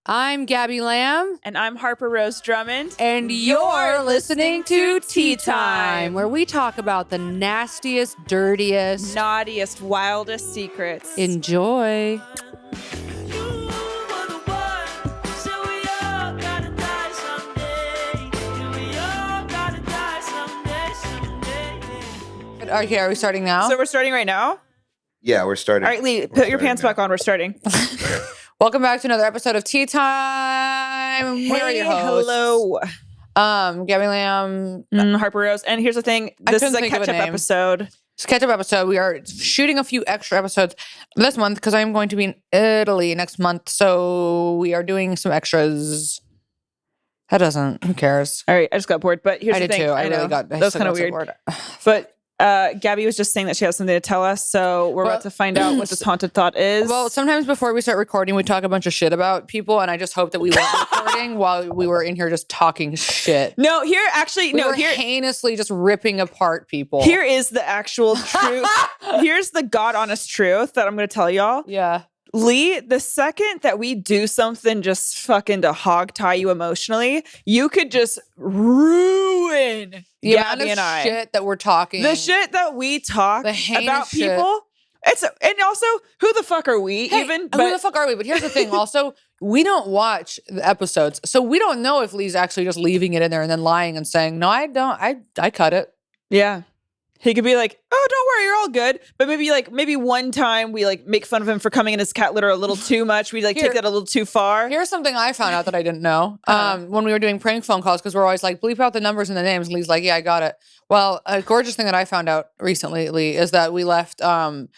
I'm Gabby Lamb. And I'm Harper-Rose Drummond. And you're listening to Tea Time, where we talk about the nastiest, dirtiest, naughtiest, wildest secrets. Enjoy. Okay, are we starting now? So we're starting right now? Yeah, we're starting. All right, Lee, put your pants back on. We're starting. Welcome back to another episode of Tea Time. Hey, Where are your hosts? hello. Gabby Lamb. Harper-Rose. And here's the thing. This is a catch-up episode. It's a catch-up episode. We are shooting a few extra episodes this month because I'm going to be in Italy next month. So we are doing some extras. Who cares? All right, I just got bored. But here's the thing. I know. really got. That was kind of weird. But Gabby was just saying that she has something to tell us, so we're about to find out what this haunted thought is. Well, sometimes before we start recording, we talk a bunch of shit about people, and I just hope that we weren't recording while we were in here just talking shit. No, here actually, we were heinously just ripping apart people. Here is the actual truth. Here's the God honest truth that I'm going to tell y'all. Yeah. Lee, the second that we do something just fucking to hog tie you emotionally, you could just ruin the Gabby amount and of I. shit that we're talking. The shit that we talk about shit. people. And also, who the fuck are we even? Who the fuck are we? But here's the thing also, we don't watch the episodes. So we don't know if Lee's actually just leaving it in there and then lying and saying, no, I don't. I cut it. Yeah. He could be like, oh, don't worry, you're all good. But maybe one time we make fun of him for coming in his cat litter a little too much. We take that a little too far. Here's something I found out that I didn't know. When we were doing prank phone calls, because we're always like, bleep out the numbers and the names. And Lee's like, yeah, I got it. Well, a gorgeous thing that I found out recently, Lee, is that we left a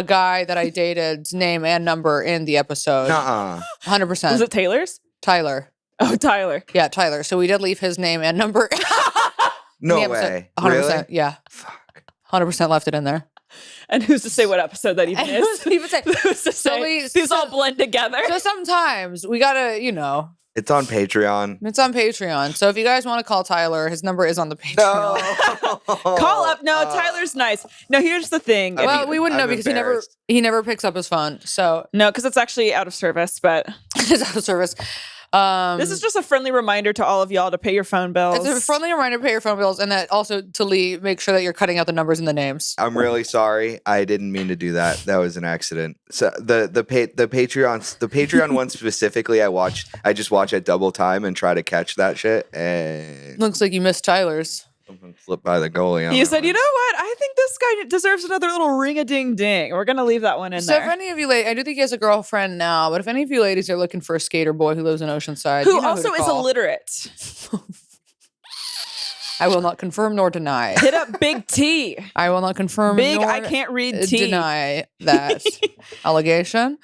guy that I dated's name and number in the episode. 100%. Was it Taylor's? Tyler. Oh, Tyler. Yeah, Tyler. So we did leave his name and number. No way. 100%. Really? Yeah. Fuck. 100% left it in there. And who's to say what episode that even is? Who's to say? These all blend together. So sometimes we gotta, It's on Patreon. It's on Patreon. So if you guys want to call Tyler, his number is on the Patreon. No. Call up. No, Tyler's nice. No, here's the thing. Well, we wouldn't know because he never picks up his phone. So no, because it's actually out of service. But it's out of service. This is just a friendly reminder to all of y'all to pay your phone bills. It's a friendly reminder to pay your phone bills, and that also to Lee, make sure that you're cutting out the numbers and the names. I'm really sorry. I didn't mean to do that. That was an accident. So the Patreon one specifically, I just watch at double time and try to catch that shit. And looks like you missed Tyler's. Something slipped by the goalie. You said, you know what? I think this guy deserves another little ring-a-ding-ding. We're going to leave that one in there. So if any of you ladies, I do think he has a girlfriend now, but if any of you ladies are looking for a skater boy who lives in Oceanside, who also is illiterate. I will not confirm nor deny. Hit up Big T. I will not confirm Big, nor I can't read T. deny that allegation.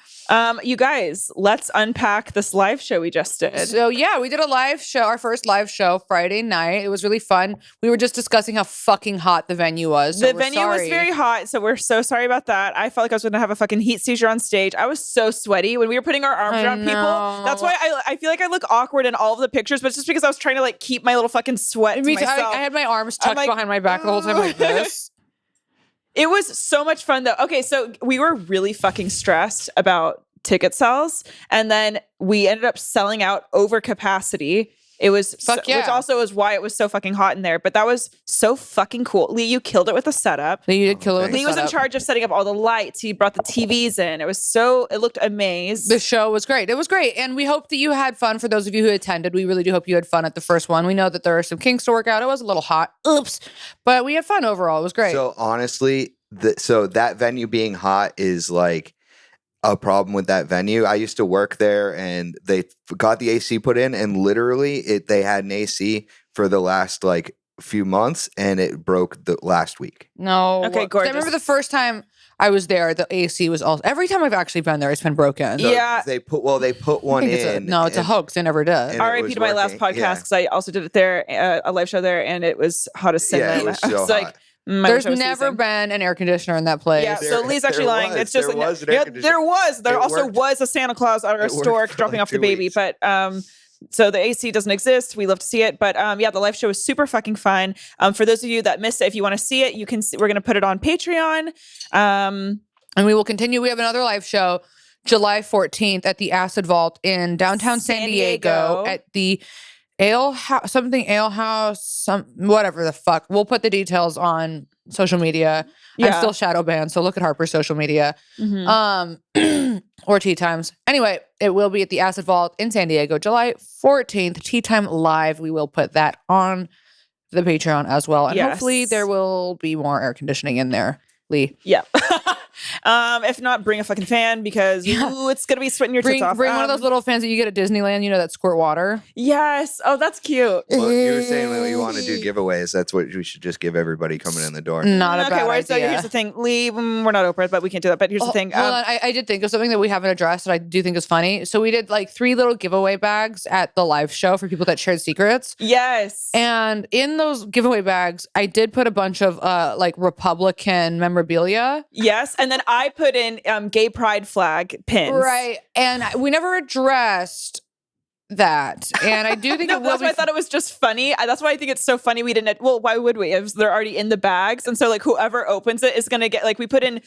You guys, let's unpack this live show we just did. So yeah, we did a live show, our first live show Friday night. It was really fun. We were just discussing how fucking hot the venue was. The venue was very hot, so we're so sorry about that. I felt like I was going to have a fucking heat seizure on stage. I was so sweaty when we were putting our arms around people. That's why I feel like I look awkward in all of the pictures, but it's just because I was trying to keep my little fucking sweat to myself. I had my arms tucked behind my back the whole time like this. It was so much fun though. Okay, so we were really fucking stressed about ticket sales, and then we ended up selling out over capacity. It was which also is why it was so fucking hot in there. But that was so fucking cool. Lee, you killed it with the setup. You did kill it with the setup. Lee was in charge of setting up all the lights. He brought the TVs in. It looked amazing. The show was great. It was great. And we hope that you had fun. For those of you who attended, we really do hope you had fun at the first one. We know that there are some kinks to work out. It was a little hot. Oops. But we had fun overall. It was great. So honestly, so that venue being hot is a problem with that venue. I used to work there, and they got the AC put in, and literally they had an AC for the last few months, and it broke the last week. No. Okay, gorgeous. I remember the first time I was there, the AC was also, every time I've actually been there, it's been broken. So yeah. They put one in. It's a hoax. They never did. RIP to my last podcast, because I also did it there, a live show there, and it was hot as sin. Yeah, it was so hot. There's never been an air conditioner in that place. Yeah, so Lee's actually lying. It's just there was an air conditioner. There was. There also was a Santa Claus at our store dropping off the baby. Weeks. But so the AC doesn't exist. We love to see it. But the live show was super fucking fun. For those of you that missed it, if you want to see it, you can. We're gonna put it on Patreon. And we will continue. We have another live show July 14th at the Acid Vault in downtown San Diego at the Ale House, whatever the fuck. We'll put the details on social media. I'm still shadow banned, so look at Harper's social media. Or Tea Times. Anyway, it will be at the Acid Vault in San Diego, July 14th, Tea Time Live. We will put that on the Patreon as well. And hopefully there will be more air conditioning in there, Lee. Yeah. If not, bring a fucking fan because it's gonna be sweating your tits off. Bring one of those little fans that you get at Disneyland, that squirt water. Yes. Oh, that's cute. Well, you were saying that you want to do giveaways. That's what we should just give everybody coming in the door. Not a bad idea. So here's the thing. Lee, we're not Oprah, but we can't do that. But here's the thing. Hold on. I did think of something that we haven't addressed that I do think is funny. So we did like 3 little giveaway bags at the live show for people that shared secrets. Yes. And in those giveaway bags, I did put a bunch of like Republican memorabilia. Yes. And then I put in gay pride flag pins. Right. And we never addressed that. And I do think that's why I thought it was just funny. That's why I think it's so funny we didn't. Well, why would we? If they're already in the bags, and so like whoever opens it is gonna get like we put in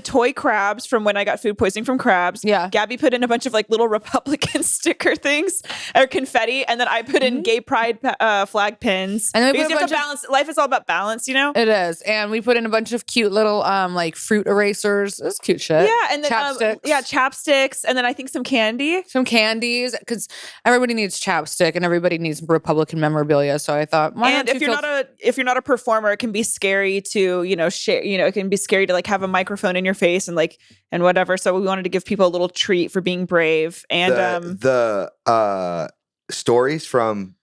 toy crabs from when I got food poisoning from crabs. Yeah. Gabby put in a bunch of like little Republican sticker things or confetti, and then I put in gay pride flag pins. And then because you have to balance. Life is all about balance, It is. And we put in a bunch of cute little like fruit erasers. It's cute shit. Yeah, and then chapsticks. Chapsticks, and then I think some candy. Some candies, because everybody needs chapstick and everybody needs Republican memorabilia. So I thought, if you're not a performer, it can be scary to share. It can be scary to like have a microphone in your face and like and whatever. So we wanted to give people a little treat for being brave. And the stories from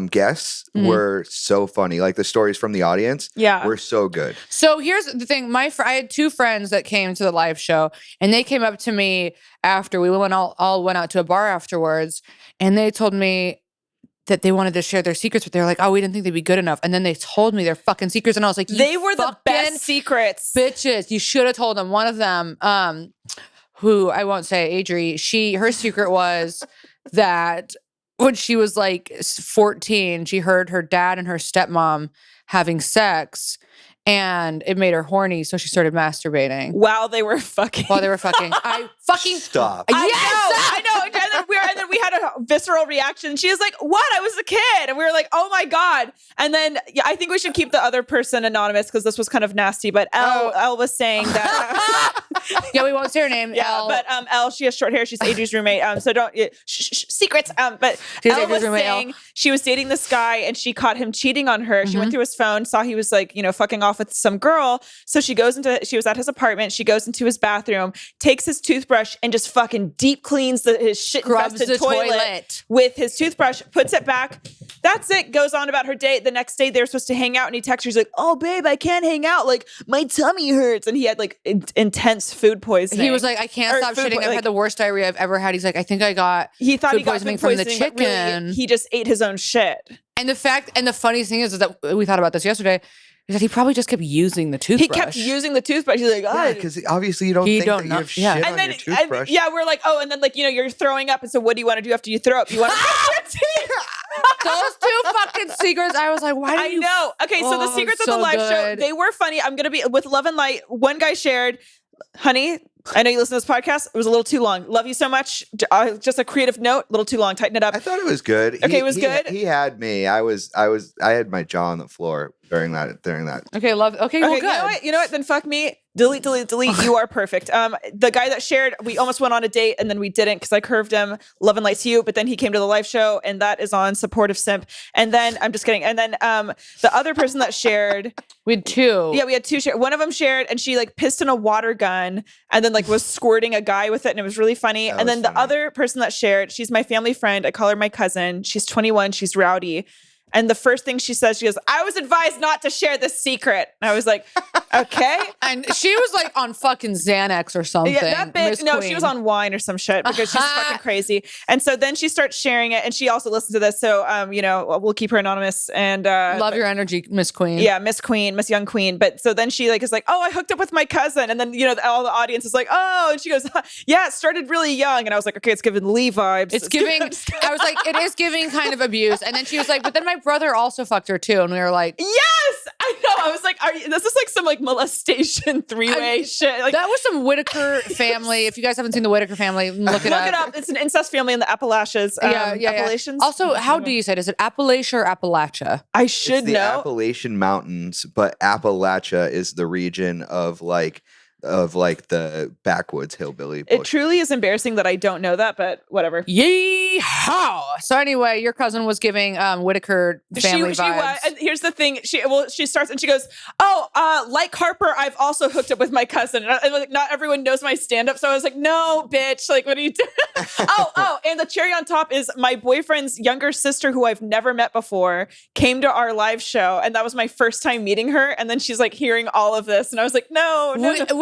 guests were so funny. Like the stories from the audience were so good. So here's the thing. I had 2 friends that came to the live show and they came up to me after we all went out to a bar afterwards and they told me that they wanted to share their secrets, but they were like, oh, we didn't think they'd be good enough. And then they told me their fucking secrets and I was like, they were the best secrets. Bitches. You should have told them. One of them, who I won't say, Adri, her secret was that when she was like 14, she heard her dad and her stepmom having sex and it made her horny. So she started masturbating. While they were fucking. I fucking stop. I know. And then we had a visceral reaction. She was like, what? I was a kid. And we were like, oh my God. And then I think we should keep the other person anonymous because this was kind of nasty. But Elle was saying that. Yeah, we won't say her name. Yeah, Elle. But Elle, she has short hair. She's Adri's roommate. So don't secrets. But Elle was saying she was dating this guy and she caught him cheating on her. She went through his phone, saw he was like, fucking off with some girl. So she was at his apartment. She goes into his bathroom, takes his toothbrush and just fucking deep cleans his shit infested toilet with his toothbrush, puts it back. That's it. Goes on about her date. The next day they were supposed to hang out and he texts her. He's like, oh babe, I can't hang out. Like my tummy hurts. And he had like intense food poisoning. He was like, I can't stop shitting. I've had the worst diarrhea I've ever had. He's like, I think I got food poisoning from the chicken. Really, he just ate his own shit. And the funniest thing is that we thought about this yesterday. Is that he probably just kept using the toothbrush. He kept using the toothbrush. He's like, yeah, because obviously you don't think that you have shit on your toothbrush. We're like, oh, and then like, you're throwing up. And so what do you want to do after you throw up? You want to brush your teeth. Those 2 fucking secrets. I was like, why do you? I know. Okay, so the secrets of the live show, they were funny. I'm going to be with Love and Light. One guy shared, honey, I know you listen to this podcast. It was a little too long. Love you so much. Just a creative note, a little too long. Tighten it up. I thought it was good. Okay, it was good. He had me. I had my jaw on the floor during that. Okay, love. Okay, well, good. You know what? Then fuck me. Delete. You are perfect. The guy that shared, we almost went on a date and then we didn't because I curved him. Love and light to you. But then he came to the live show and that is on Supportive Simp. And then I'm just kidding. And then the other person that shared, we had 2. Yeah, we had 2 shared. One of them shared and she like pissed in a water gun and then like was squirting a guy with it and it was really funny. And then the other person that shared, she's my family friend. I call her my cousin. She's 21. She's rowdy. And the first thing she says, she goes, I was advised not to share this secret. And I was like, okay. And she was like on fucking Xanax or something. Yeah, that bitch. No, she was on wine or some shit because she's fucking crazy. And so then she starts sharing it and she also listens to this. So, we'll keep her anonymous and, love your energy, Miss Queen. Yeah. Miss Young Queen. But so then she like, is like, oh, I hooked up with my cousin. And then, all the audience is like, oh, and she goes, yeah, it started really young. And I was like, okay, it's giving Lee vibes. It's giving, I was like, it is giving kind of abuse. And then she was like, but then my brother also fucked her too. And we were like, yes, I know. I was like, this is like some like molestation three-way shit. Like, that was some Whitaker family. If you guys haven't seen the Whitaker family, look it up. It's an incest family in the Appalachians. Appalachians. Also, how do you say it? Is it Appalachia or Appalachia? I should the know. Appalachian Mountains, but Appalachia is the region of like the backwoods hillbilly. It truly is embarrassing that I don't know that, but whatever. Yeehaw! So anyway, your cousin was giving Whitaker family vibes. And here's the thing. She starts and she goes, like Harper, I've also hooked up with my cousin. And like, not everyone knows my stand-up. So I was like, no, bitch. Like, what are you doing? And the cherry on top is my boyfriend's younger sister, who I've never met before, came to our live show. And that was my first time meeting her. And then she's like hearing all of this. And I was like, no.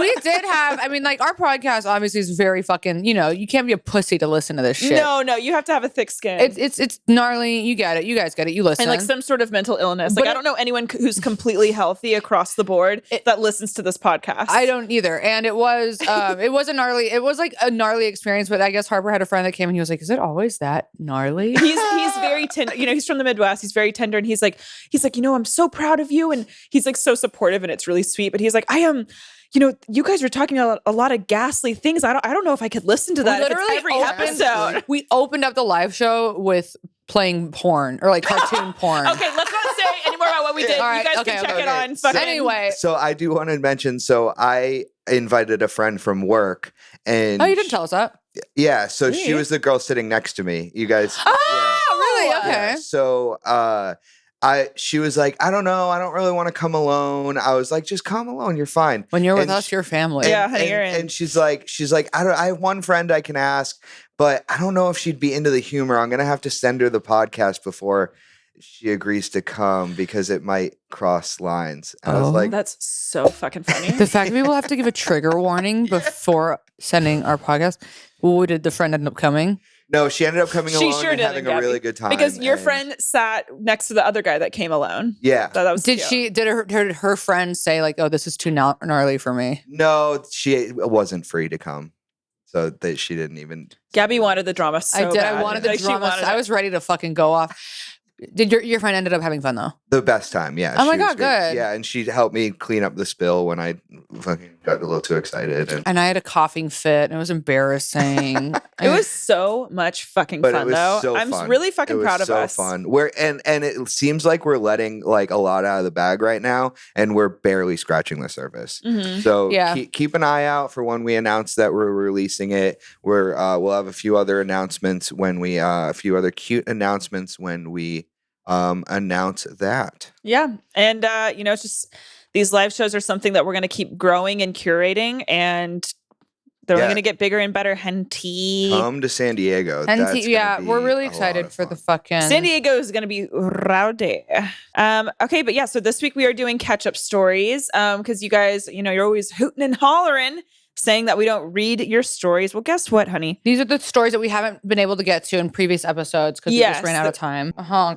We did have, I mean, like our podcast obviously is very fucking, you can't be a pussy to listen to this shit. No, you have to have a thick skin. It's gnarly. You get it. You guys get it. You listen. And like some sort of mental illness. Like I don't know anyone who's completely healthy across the board that listens to this podcast. I don't either. And it was like a gnarly experience, but I guess Harper had a friend that came and he was like, is it always that gnarly? He's very tender. He's from the Midwest. He's very tender. And he's like, I'm so proud of you. And he's like so supportive and it's really sweet. But he's like, I am, you guys were talking about a lot of ghastly things. I don't know if I could listen to that every episode. We opened up the live show with playing porn or like cartoon porn. Okay, let's not say any more about what we did. Right, you guys can check it on. So, anyway. So I do want to mention, so I invited a friend from work and... Oh, you didn't tell us that? Yeah, so she was the girl sitting next to me. You guys... Oh, really? Okay. Yeah, so... she was like, I don't know. I don't really want to come alone. I was like, just come alone. You're fine. When you're with us, you're family. Yeah, honey, you're in. And she's like, I have one friend I can ask, but I don't know if she'd be into the humor. I'm going to have to send her the podcast before she agrees to come because it might cross lines. And I was like, that's so fucking funny. The fact that people have to give a trigger warning before sending our podcast. Well, did the friend end up coming? No, she ended up coming alone and having Gabby, a really good time. Because your friend sat next to the other guy that came alone. Yeah. That was did cute. Did her friend say like, oh, this is too gnarly for me? No, she wasn't free to come. So that she didn't even. Gabby wanted the drama so I did. bad. I wanted the drama. I was ready to fucking go off. Did your friend ended up having fun though? The best time, yeah. Oh my God, good. Yeah, and she helped me clean up the spill when I fucking got a little too excited. And I had a coughing fit and it was embarrassing. It was so much fucking fun though. So I'm fun. really fucking proud of us. So fun. And it seems like we're letting like a lot out of the bag right now and we're barely scratching the surface. Mm-hmm. So keep an eye out for when we announce that we're releasing it. We'll have a few other announcements a few other cute announcements when we announce that. Yeah. And it's just these live shows are something that we're going to keep growing and curating, and they're going to get bigger and better. Henty. Come to San Diego. We're really excited for the fucking San Diego is going to be rowdy. Okay, but yeah, so this week we are doing catch-up stories because you guys, you're always hooting and hollering saying that we don't read your stories. Well, guess what, honey? These are the stories that we haven't been able to get to in previous episodes because we just ran out of time.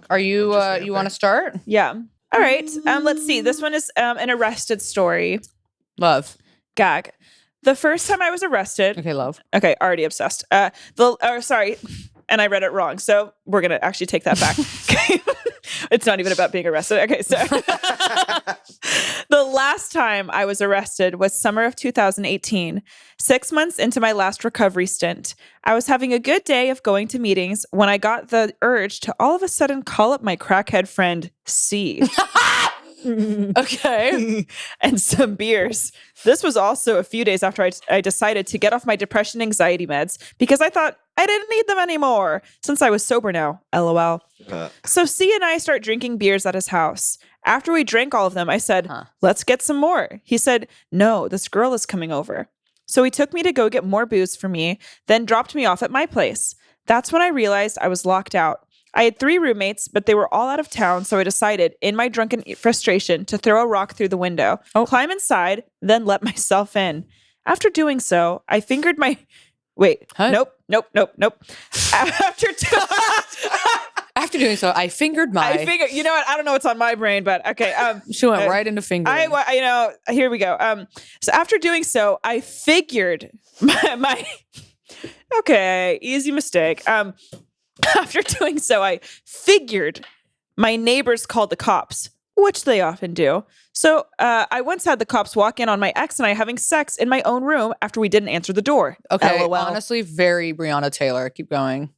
Are you you want to start? Yeah. All right. Let's see. This one is an arrested story. Love. Gag. The first time I was arrested. Okay, love. Okay, already obsessed. Sorry. And I read it wrong. So we're going to actually take that back. It's not even about being arrested. Okay, so the last time I was arrested was summer of 2018, 6 months into my last recovery stint. I was having a good day of going to meetings when I got the urge to all of a sudden call up my crackhead friend, C. Okay. And some beers. This was also a few days after I decided to get off my depression anxiety meds because I thought I didn't need them anymore since I was sober now. LOL. So C and I start drinking beers at his house. After we drank all of them, I said, let's get some more. He said, no, this girl is coming over. So he took me to go get more booze for me, then dropped me off at my place. That's when I realized I was locked out. I had 3 roommates, but they were all out of town, so I decided, in my drunken frustration, to throw a rock through the window, climb inside, then let myself in. After doing so, I fingered my... Wait. Huh? Nope. After doing so, I fingered my... You know what? I don't know what's on my brain, but okay. She went right into fingering. Here we go. So after doing so, I figured my okay, easy mistake. After doing so, I figured my neighbors called the cops. which they often do. So I once had the cops walk in on my ex and I having sex in my own room after we didn't answer the door. Okay, LOL. honestly, very Breonna Taylor. Keep going.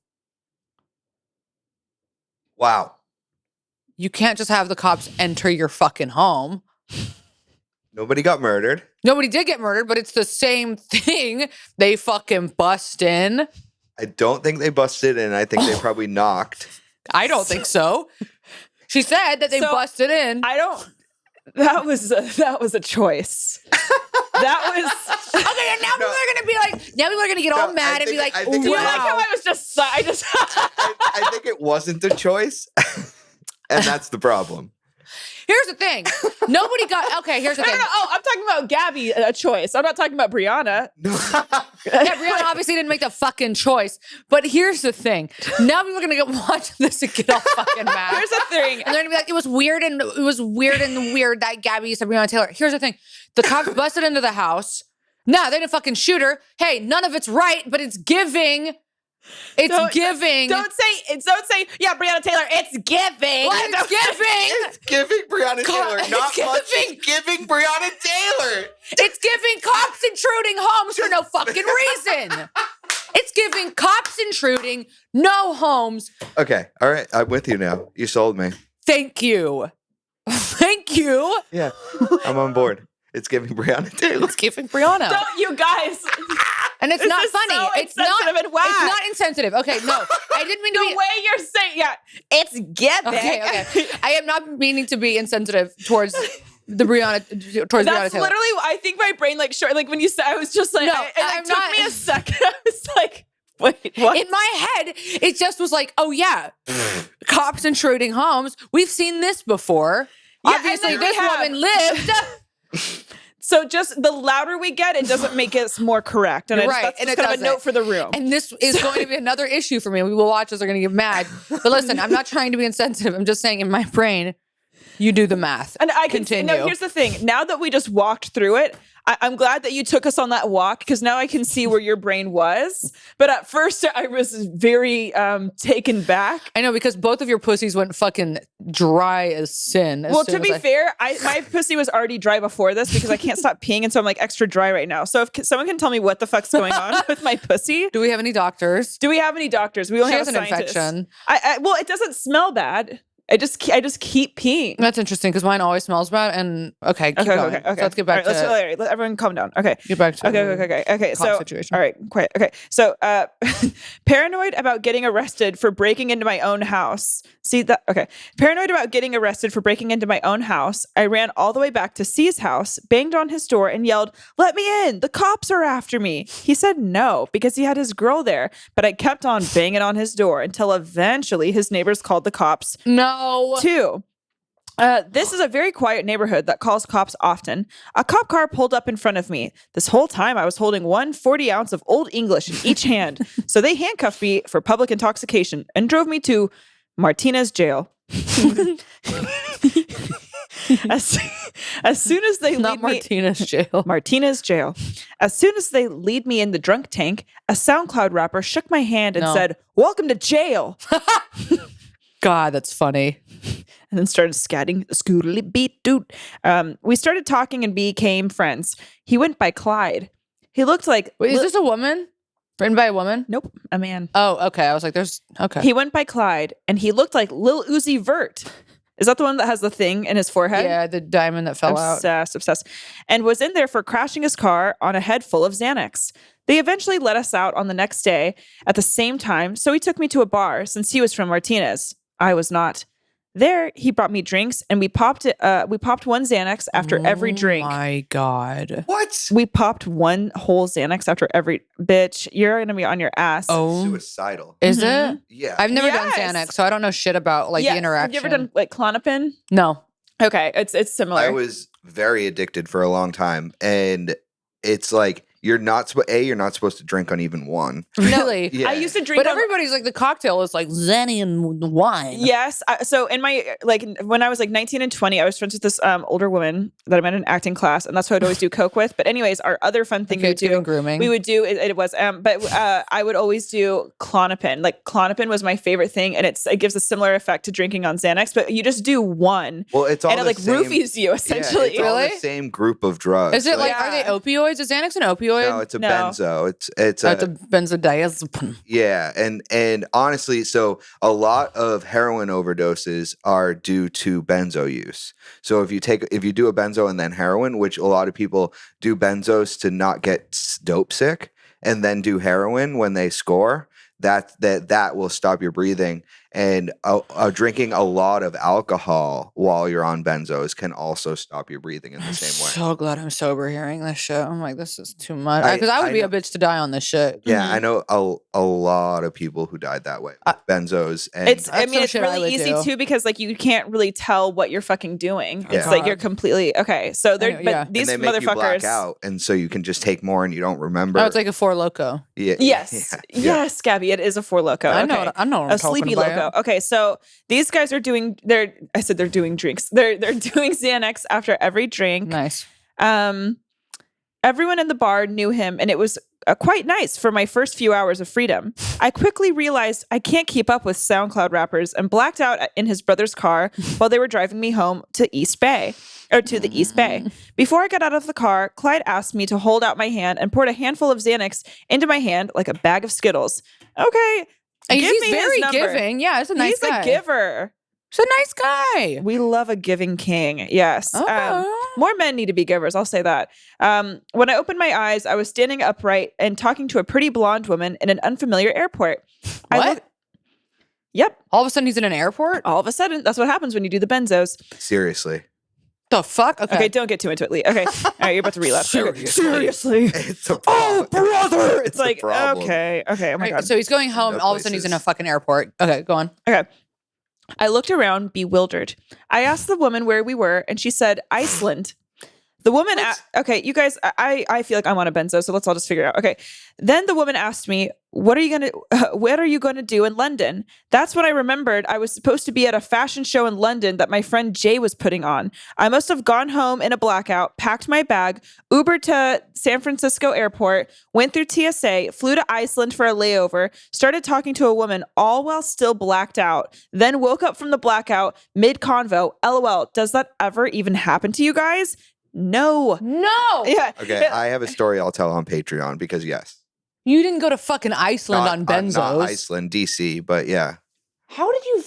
Wow. You can't just have the cops enter your fucking home. Nobody got murdered. Nobody did get murdered, but it's the same thing. They fucking bust in. I don't think they busted in. I think they probably knocked. I don't think so. She said that they busted in. That was a choice. That was okay. And now people are gonna be like, now people are gonna get all mad and be like, "Do you like how I was just?" I think it wasn't a choice, and that's the problem. Here's the thing. Nobody got. Okay, here's the thing. Oh, I'm talking about Gabby, a choice. I'm not talking about Brianna. Yeah, Brianna obviously didn't make the fucking choice. But here's the thing. Now people are gonna watch this and get all fucking mad. Here's the thing. And they're gonna be like, it was weird that Gabby said Breonna Taylor. Here's the thing. The cops busted into the house. No, they didn't fucking shoot her. Hey, none of it's right, but it's giving. Don't say, yeah, Breonna Taylor, it's giving. Well, it's giving. It's giving Breonna Taylor. Not much. It's giving Breonna Taylor. It's giving cops intruding homes for no fucking reason. It's giving cops intruding, no homes. Okay. All right. I'm with you now. You sold me. Thank you. Thank you. Yeah. I'm on board. It's giving Breonna Taylor. It's giving Breonna. Don't you guys. And it's not funny. So it's not. And whack. It's not insensitive. Okay, no, I didn't mean to be. The way you're saying, yeah, it's giving. Okay. I am not meaning to be insensitive towards the Breonna. Towards That's Breonna Taylor. literally. I think my brain like when you said, I was just like, No, it took me a second. I was like, wait, what? In my head, it just was like, oh yeah, cops intruding homes. We've seen this before. Yeah, obviously, this woman lived. So just the louder we get, it doesn't make us more correct. And right. That's and just it kind of a note for the room. And this is going to be another issue for me. We will watch this. Are going to get mad. But listen, I'm not trying to be insensitive. I'm just saying in my brain, you do the math. And I can continue. No, here's the thing. Now that we just walked through it, I'm glad that you took us on that walk because now I can see where your brain was. But at first, I was very taken back. I know because both of your pussies went fucking dry as sin. Well, to be fair, my pussy was already dry before this because I can't stop peeing, and so I'm like extra dry right now. So if someone can tell me what the fuck's going on with my pussy, do we have any doctors? We only have an infection. Well, it doesn't smell bad. I just keep peeing. That's interesting because mine always smells bad. And okay, keep going. Okay. So let's get back to. Let everyone calm down. Okay, get back to. Okay. So situation. All right, quiet. Okay, so paranoid about getting arrested for breaking into my own house. See that? Okay, paranoid about getting arrested for breaking into my own house. I ran all the way back to C's house, banged on his door, and yelled, "Let me in! The cops are after me!" He said no because he had his girl there, but I kept on banging on his door until eventually his neighbors called the cops. No. 2. This is a very quiet neighborhood that calls cops often. A cop car pulled up in front of me. This whole time I was holding 1 40-ounce of Old English in each hand. So they handcuffed me for public intoxication and drove me to Martinez jail. As soon as they Not Martinez jail. Martinez jail. As soon as they lead me in the drunk tank, a SoundCloud rapper shook my hand and said, "Welcome to jail." God, that's funny. And then started scatting scootily beat dude. We started talking and became friends. He went by Clyde. He looked like. Wait, is this a woman? Written by a woman? Nope, a man. Oh, okay. I was like, okay. He went by Clyde, and he looked like Lil Uzi Vert. Is that the one that has the thing in his forehead? Yeah, the diamond that fell out. Obsessed. And was in there for crashing his car on a head full of Xanax. They eventually let us out on the next day at the same time, so he took me to a bar since he was from Martinez. I was not. There, he brought me drinks, and we popped 1 Xanax after every drink. Oh my God. What? We popped 1 whole Xanax after every. Bitch, you're gonna be on your ass. Oh, suicidal. Is it? Yeah. I've never done Xanax, so I don't know shit about the interaction. Have you ever done Klonopin? No. Okay, it's similar. I was very addicted for a long time, and it's like you're not supposed to drink on even one. Really? Yeah. I used to drink, but everybody's like the cocktail is like Zenny and wine. Yes. So in my when I was like 19 and 20, I was friends with this older woman that I met in acting class, and that's who I'd always do coke with. But anyways, our other fun thing grooming. we would do I would always do Klonopin. Like Klonopin was my favorite thing, and it gives a similar effect to drinking on Xanax, but you just do one. Well, it's all and it roofies you essentially. Yeah, it's all the same group of drugs. Is it like are they opioids? Is Xanax an opioid? No, it's a benzo. It's a benzodiazepine. Yeah, and honestly, so a lot of heroin overdoses are due to benzo use. So if you do a benzo and then heroin, which a lot of people do benzos to not get dope sick, and then do heroin when they score, that will stop your breathing. And drinking a lot of alcohol while you're on benzos can also stop your breathing in the same way. So glad I'm sober hearing this shit. I'm like, this is too much. Because I would be a bitch to die on this shit. Yeah, I know a lot of people who died that way. Benzos. And it's really easy too, because like you can't really tell what you're fucking doing. It's like you're completely okay. So these and they make motherfuckers you black out, and so you can just take more and you don't remember. Oh, it's like a Four Loko. Yeah. Yes, Gabby, it is a Four Loko. I know what I'm Sleepy about. Loco. Okay, so these guys are doing they're doing drinks. They're doing Xanax after every drink. Nice. Everyone in the bar knew him, and it was quite nice for my first few hours of freedom. I quickly realized I can't keep up with SoundCloud rappers and blacked out in his brother's car while they were driving me home to the East Bay. Before I got out of the car, Clyde asked me to hold out my hand and poured a handful of Xanax into my hand like a bag of Skittles. Okay. He's very giving. Yeah, it's a nice guy. He's a giver. He's a nice guy. We love a giving king. Yes. Okay. More men need to be givers. I'll say that. When I opened my eyes, I was standing upright and talking to a pretty blonde woman in an unfamiliar airport. What? Yep. All of a sudden he's in an airport? All of a sudden. That's what happens when you do the benzos. Seriously. The fuck? Okay, don't get too into it, Lee. Okay. All right, you're about to relapse. Seriously. It's a problem. Oh, brother. It's like, problem. okay. Oh my God. So he's going home. All of a sudden he's in a fucking airport. Okay, go on. Okay. I looked around, bewildered. I asked the woman where we were, and she said, Iceland. The woman, okay, you guys, I feel like I'm on a benzo, so let's all just figure it out. Okay. Then the woman asked me, what are you going to do in London? That's when I remembered I was supposed to be at a fashion show in London that my friend Jay was putting on. I must have gone home in a blackout, packed my bag, Ubered to San Francisco airport, went through TSA, flew to Iceland for a layover, started talking to a woman, all while still blacked out, then woke up from the blackout mid-convo. LOL, does that ever even happen to you guys? No. Yeah. Okay, I have a story I'll tell on Patreon because yes. You didn't go to fucking Iceland on benzos. Not Iceland, DC, but yeah. How do you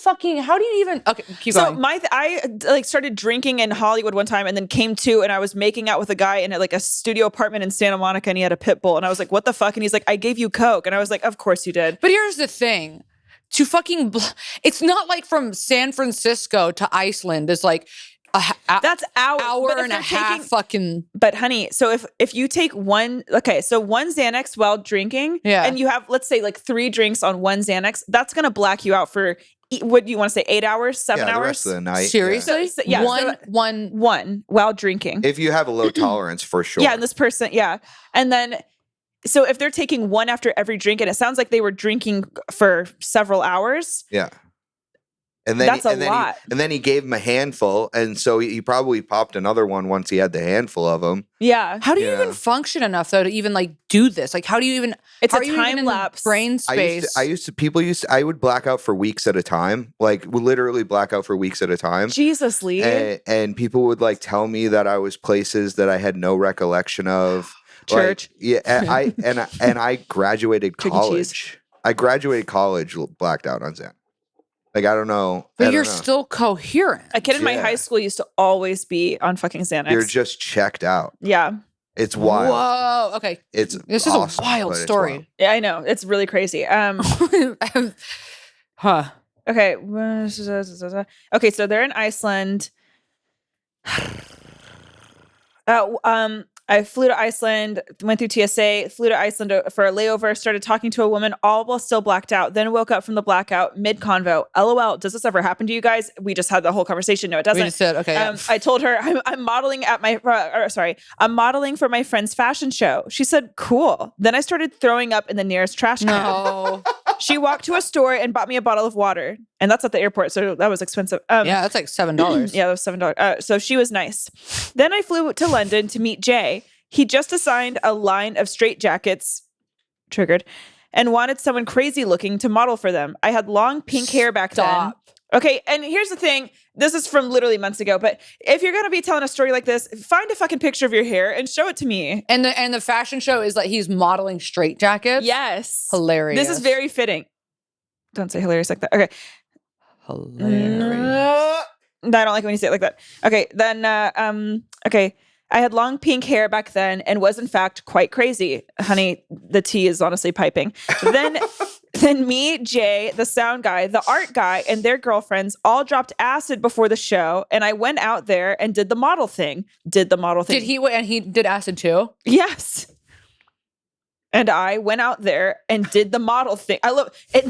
even okay, keep going. So I started drinking in Hollywood one time and then came to and I was making out with a guy in a studio apartment in Santa Monica and he had a pit bull and I was like, what the fuck? And he's like, I gave you Coke. And I was like, of course you did. But here's the thing. It's not like from San Francisco to Iceland is like that's hour and a half fucking. But honey, so if you take one Xanax while drinking, and you have let's say like 3 drinks on one Xanax, that's gonna black you out for what do you want to say 8 hours, 7 hours, the rest of the night. Seriously, one while drinking. If you have a low tolerance, for sure. Yeah, and this person, and then. So if they're taking one after every drink, and it sounds like they were drinking for several hours. Yeah. And then that's a lot. And then he gave him a handful, and so he probably popped another one once he had the handful of them. Yeah. How do you even function enough though to even do this? Like, how do you even? It's a time lapse. Brain space. I would black out for weeks at a time, like literally black out for weeks at a time. Jesus, Lee. And people would tell me that I was places that I had no recollection of. Church. I graduated college. I graduated college blacked out on Xanax. I don't know. But you're still coherent. A kid in my high school used to always be on fucking Xanax. You're just checked out. Yeah. It's wild. Whoa. Okay. This is a wild story. Wild. Yeah, I know. It's really crazy. Huh. Okay. Okay, so they're in Iceland. I flew to Iceland, went through TSA, flew to Iceland for a layover, started talking to a woman, all while still blacked out, then woke up from the blackout mid-convo. LOL, does this ever happen to you guys? We just had the whole conversation. No, it doesn't. We just said, okay. Yeah. I told her I'm modeling at I'm modeling for my friend's fashion show. She said, cool. Then I started throwing up in the nearest trash can. No. She walked to a store and bought me a bottle of water. And that's at the airport, so that was expensive. Yeah, that's like $7. Yeah, that was $7. So she was nice. Then I flew to London to meet Jay. He just assigned a line of straitjackets, triggered, and wanted someone crazy looking to model for them. I had long pink hair back then. Okay, and here's the thing. This is from literally months ago, but if you're going to be telling a story like this, find a fucking picture of your hair and show it to me. And the fashion show is like he's modeling straitjackets? Yes. Hilarious. This is very fitting. Don't say hilarious like that. Okay. Hilarious. No, I don't like when you say it like that. Okay, then, okay. I had long pink hair back then and was in fact quite crazy. Honey, the tea is honestly piping. Then me, Jay, the sound guy, the art guy, and their girlfriends all dropped acid before the show, and I went out there and did the model thing. Did he did acid too? Yes. And I went out there and did the model thing.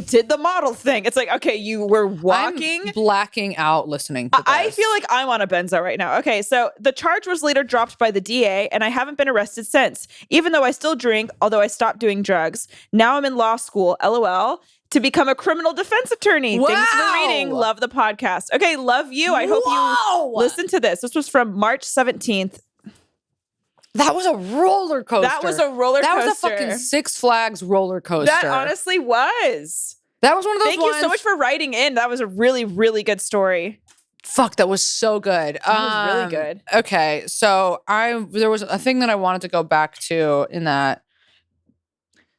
Did the model thing. It's like, okay, you were walking. I'm blacking out listening to this. I feel like I'm on a benzo right now. Okay, so the charge was later dropped by the DA, and I haven't been arrested since, even though I still drink, although I stopped doing drugs. Now I'm in law school, LOL, to become a criminal defense attorney. Wow. Thanks for reading. Love the podcast. Okay, love you. I hope you listen to this. This was from March 17th. That was a roller coaster. That was a roller coaster. That was a fucking Six Flags roller coaster. That honestly was. That was one of those Thank you so much for writing in. That was a really, really good story. Fuck, that was so good. That was really good. Okay, so there was a thing that I wanted to go back to in that.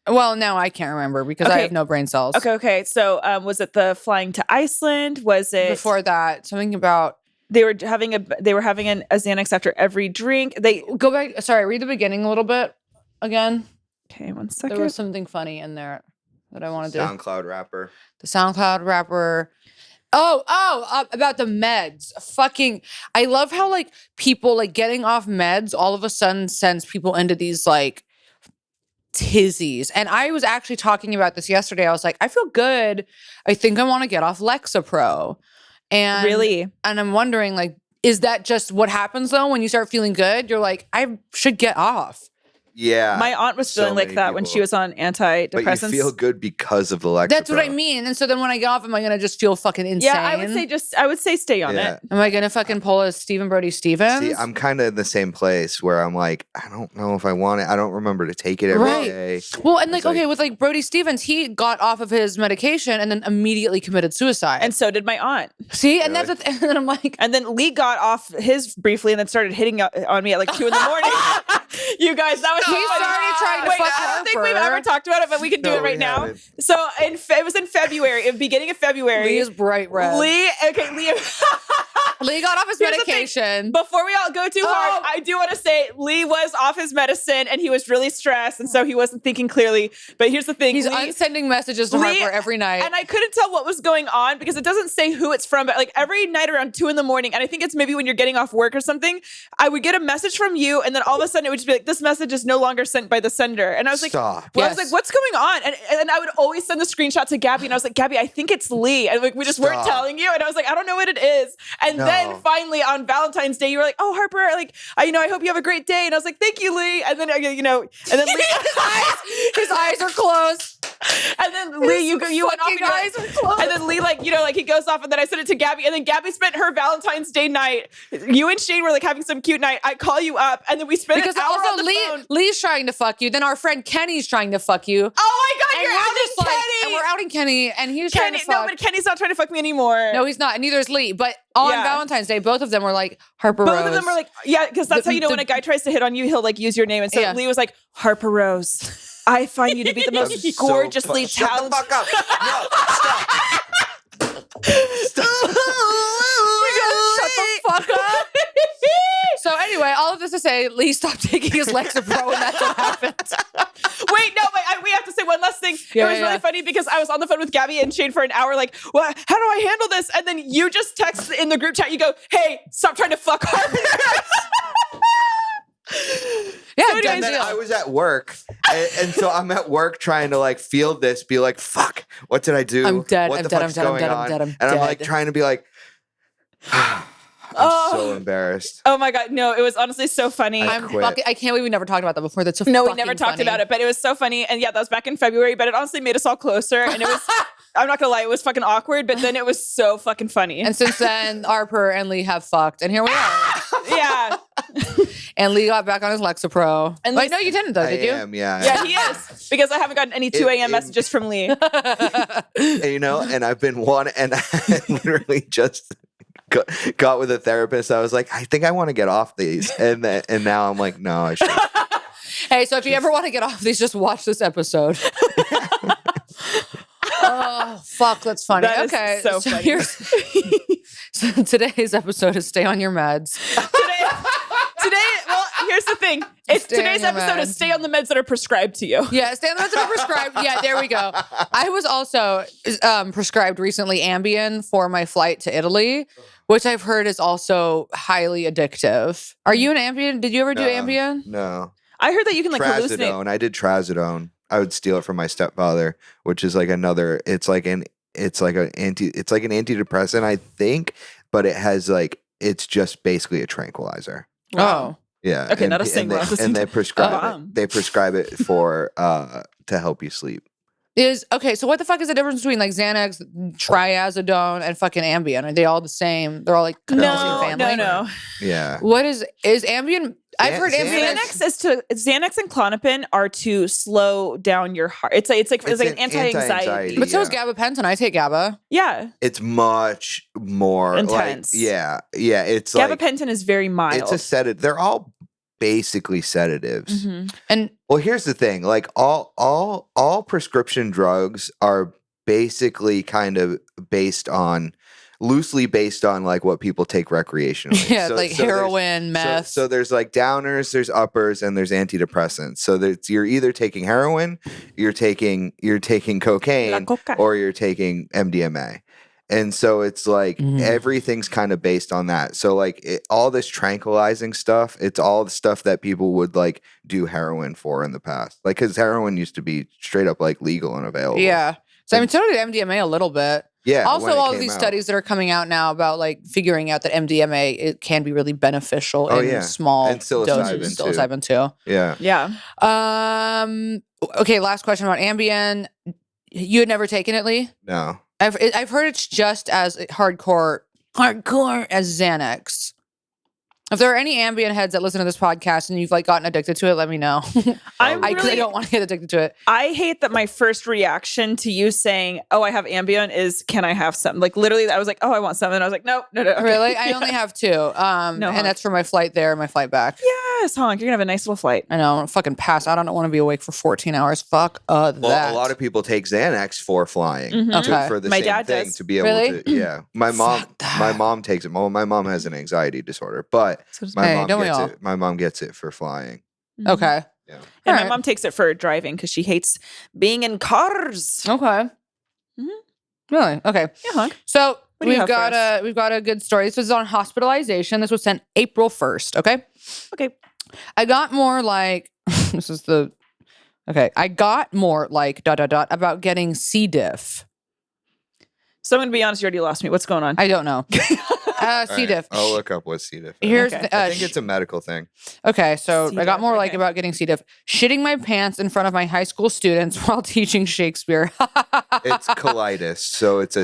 Well, now I can't remember because I have no brain cells. Okay. So was it the flying to Iceland? Was it before that? Something about they were having a Xanax after every drink. They go back. Sorry, read the beginning a little bit again. Okay, one second. There was something funny in there that I wanted to. SoundCloud rapper. The SoundCloud rapper. About the meds. Fucking, I love how like people like getting off meds all of a sudden sends people into these like tizzies. And I was actually talking about this yesterday. I was like, I feel good. I think I want to get off Lexapro. And really? And I'm wondering, like, is that just what happens though when you start feeling good? You're like, I should get off. Yeah. My aunt was feeling like that when she was on antidepressants. But you feel good because of the Lexapro. That's what I mean. And so then when I get off, am I going to just feel fucking insane? Yeah, I would say stay on it. Am I going to fucking pull a Stephen Brody Stevens? See, I'm kind of in the same place where I'm like, I don't know if I want it. I don't remember to take it every day. Well, and okay, with like Brody Stevens, he got off of his medication and then immediately committed suicide. And so did my aunt. See? And that's and then I'm like. And then Lee got off his briefly and then started hitting on me at like 2 a.m. You guys, that was he started trying to fuck I don't think we've ever talked about it, but we can do it right now. So it was in February, beginning of February. Lee is bright red. Lee got off his medication. Before we all go too hard, I do want to say Lee was off his medicine and he was really stressed, and so he wasn't thinking clearly. But here's the thing: he's unsending messages to Harper every night, and I couldn't tell what was going on because it doesn't say who it's from. But like every night around 2 a.m, and I think it's maybe when you're getting off work or something, I would get a message from you, and then all of a sudden it would just be like, this message is no longer sent by the sender, and I was like, stop. Well, I was like, what's going on? And I would always send the screenshot to Gabby, and I was like, Gabby, I think it's Lee, and like we just weren't telling you, and I was like, I don't know what it is, and then finally on Valentine's Day, you were like, oh Harper, like I hope you have a great day, and I was like, thank you, Lee, and then and then Lee, his eyes are closed, and then Lee, you went off, your eyes are closed, and then Lee like he goes off, and then I sent it to Gabby, and then Gabby spent her Valentine's Day night. You and Shane were like having some cute night. I call you up, and then we spent an hour on the phone. Lee's trying to fuck you. Then our friend Kenny's trying to fuck you. Oh my God, you're outing Kenny! And we're outing Kenny, and he's trying to fuck. No, but Kenny's not trying to fuck me anymore. No, he's not, and neither is Lee. But on Valentine's Day, both of them were like, Harper-Rose. Both of them were like, yeah, because that's how you know when a guy tries to hit on you, he'll like use your name. And so Lee was like, Harper-Rose, I find you to be the most gorgeously talented. Shut the fuck up. No, stop. Stop. Shut the fuck up. So anyway, all of this to say, Lee stopped taking his Lexapro, and that's what happened. Wait, we have to say one last thing. It was really funny because I was on the phone with Gabby and Shane for an hour, like, what? How do I handle this? And then you just text in the group chat. You go, hey, stop trying to fuck Harper. Yeah, So And then I was at work, and so I'm at work trying to like feel this, be like, "Fuck, what did I do? I'm dead. What I'm the dead. fuck's I'm dead. I'm going dead. on?" I'm dead. I'm And I'm like dead. trying to be like, I'm so embarrassed. Oh my God. No, it was honestly so funny. I quit. I can't believe we never talked about that before. That's so No, we fucking never talked funny. about it, but it was so funny. And yeah, that was back in February, but it honestly made us all closer. And it was, I'm not gonna lie, it was fucking awkward, but then it was so fucking funny. And since then, Harper and Lee have fucked, and here we are. Yeah. And Lee got back on his Lexapro. And Wait, no, you didn't though, did you? Yeah, he is. Because I haven't gotten any 2 a.m. messages from Lee. You know, and I've been and I literally just got with a therapist. I was like, I think I want to get off these, and now I'm like, no, I should. Hey, so if you ever want to get off these, just watch this episode. Oh, fuck, that's funny. That is okay, so funny. So today's episode is stay on your meds. Today, well, here's the thing. Stay on Today's your episode meds. is stay on the meds that are prescribed to you. Yeah, stay on the meds that are prescribed. Yeah, there we go. I was also prescribed recently Ambien for my flight to Italy, which I've heard is also highly addictive. Are you an Ambien? Did you ever do Ambien? No. I heard that you can like hallucinate. Trazodone. I did trazodone. I would steal it from my stepfather, which is like another. It's like an antidepressant, I think, but it has like it's just basically a tranquilizer. Oh. Yeah. Okay, not a single. And they prescribe it. They prescribe it for to help you sleep. So what the fuck is the difference between like Xanax, triazodone, and fucking Ambien? Are they all the same? They're all like kind of the same family? No. Yeah. What is Ambien? I've heard Ambien. Xanax and Klonopin are to slow down your heart. It's like an anti-anxiety. But so is gabapentin. I take GABA. Yeah. It's much more intense. Yeah. It's gabapentin is very mild. It's a sedative. They're all basically sedatives. Mm-hmm. And well, here's the thing: like all prescription drugs are basically kind of loosely based on like what people take recreationally. Yeah, so heroin, meth. So there's like downers, there's uppers, and there's antidepressants. So you're either taking heroin, you're taking cocaine, or you're taking MDMA. And so it's like everything's kind of based on that. So like all this tranquilizing stuff, it's all the stuff that people would like do heroin for in the past. Like because heroin used to be straight up like legal and available. Yeah. So I mean, so did MDMA a little bit. Yeah. Also, all of these studies that are coming out now about like figuring out that MDMA it can be really beneficial in small and psilocybin doses. Psilocybin too. Yeah. Yeah. Okay. Last question about Ambien. You had never taken it, Lee? No. I've heard it's just as hardcore as Xanax. If there are any Ambien heads that listen to this podcast and you've like gotten addicted to it, let me know. I don't want to get addicted to it. I hate that my first reaction to you saying, "Oh, I have Ambien," is, "Can I have some?" Like literally, I was like, "Oh, I want some," and I was like, "No." Okay. Really? I only have 2. And that's for my flight there and my flight back. Yes, honk. You're gonna have a nice little flight. I know. I'm gonna fucking pass. I don't want to be awake for 14 hours. Fuck that. Well, a lot of people take Xanax for flying for the My same dad thing does. to be able to. Yeah, my mom takes it. Well, my mom has an anxiety disorder, but my mom gets it for flying. Okay. Yeah. And my mom takes it for driving because she hates being in cars. Okay. Really? Okay. Yeah, honk. So What do you we've have for got a good story. This was on hospitalization. This was sent April 1st. Okay. Okay. I got more like I got more like ... about getting C. diff. So I'm gonna be honest, you already lost me. What's going on? I don't know. C. diff. I'll look up what C. diff is. Here's Okay. I think it's a medical thing. Okay, so C. I got diff, more like okay. about getting C. diff. Shitting my pants in front of my high school students while teaching Shakespeare. It's colitis, so it's a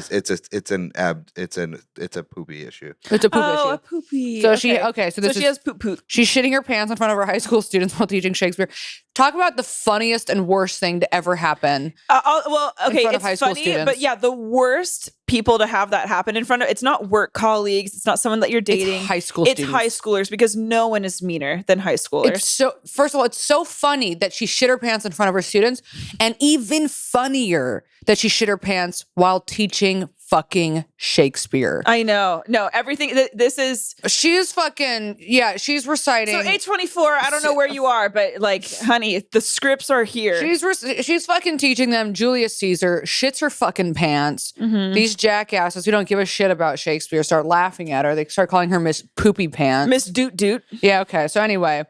poopy issue. It's a poop Oh, issue. a poopy. So okay. so She has poop. She's shitting her pants in front of her high school students while teaching Shakespeare. Talk about the funniest and worst thing to ever happen. Well, okay, front of high it's school funny, students. but yeah, the worst people to have that happen in front of, it's not work colleagues, it's not someone that you're dating. It's high school It's students. high schoolers because no one is meaner than high schoolers. First of all, it's so funny that she shit her pants in front of her students, and even funnier that she shit her pants while teaching fucking Shakespeare. I know. No, everything. This is. She's fucking, she's reciting. So A24, I don't know where you are, but like, honey, the scripts are here. She's fucking teaching them Julius Caesar, shits her fucking pants. These jackasses who don't give a shit about Shakespeare start laughing at her. They start calling her Miss Poopy Pants. Miss Doot Doot. Yeah, okay. So anyway,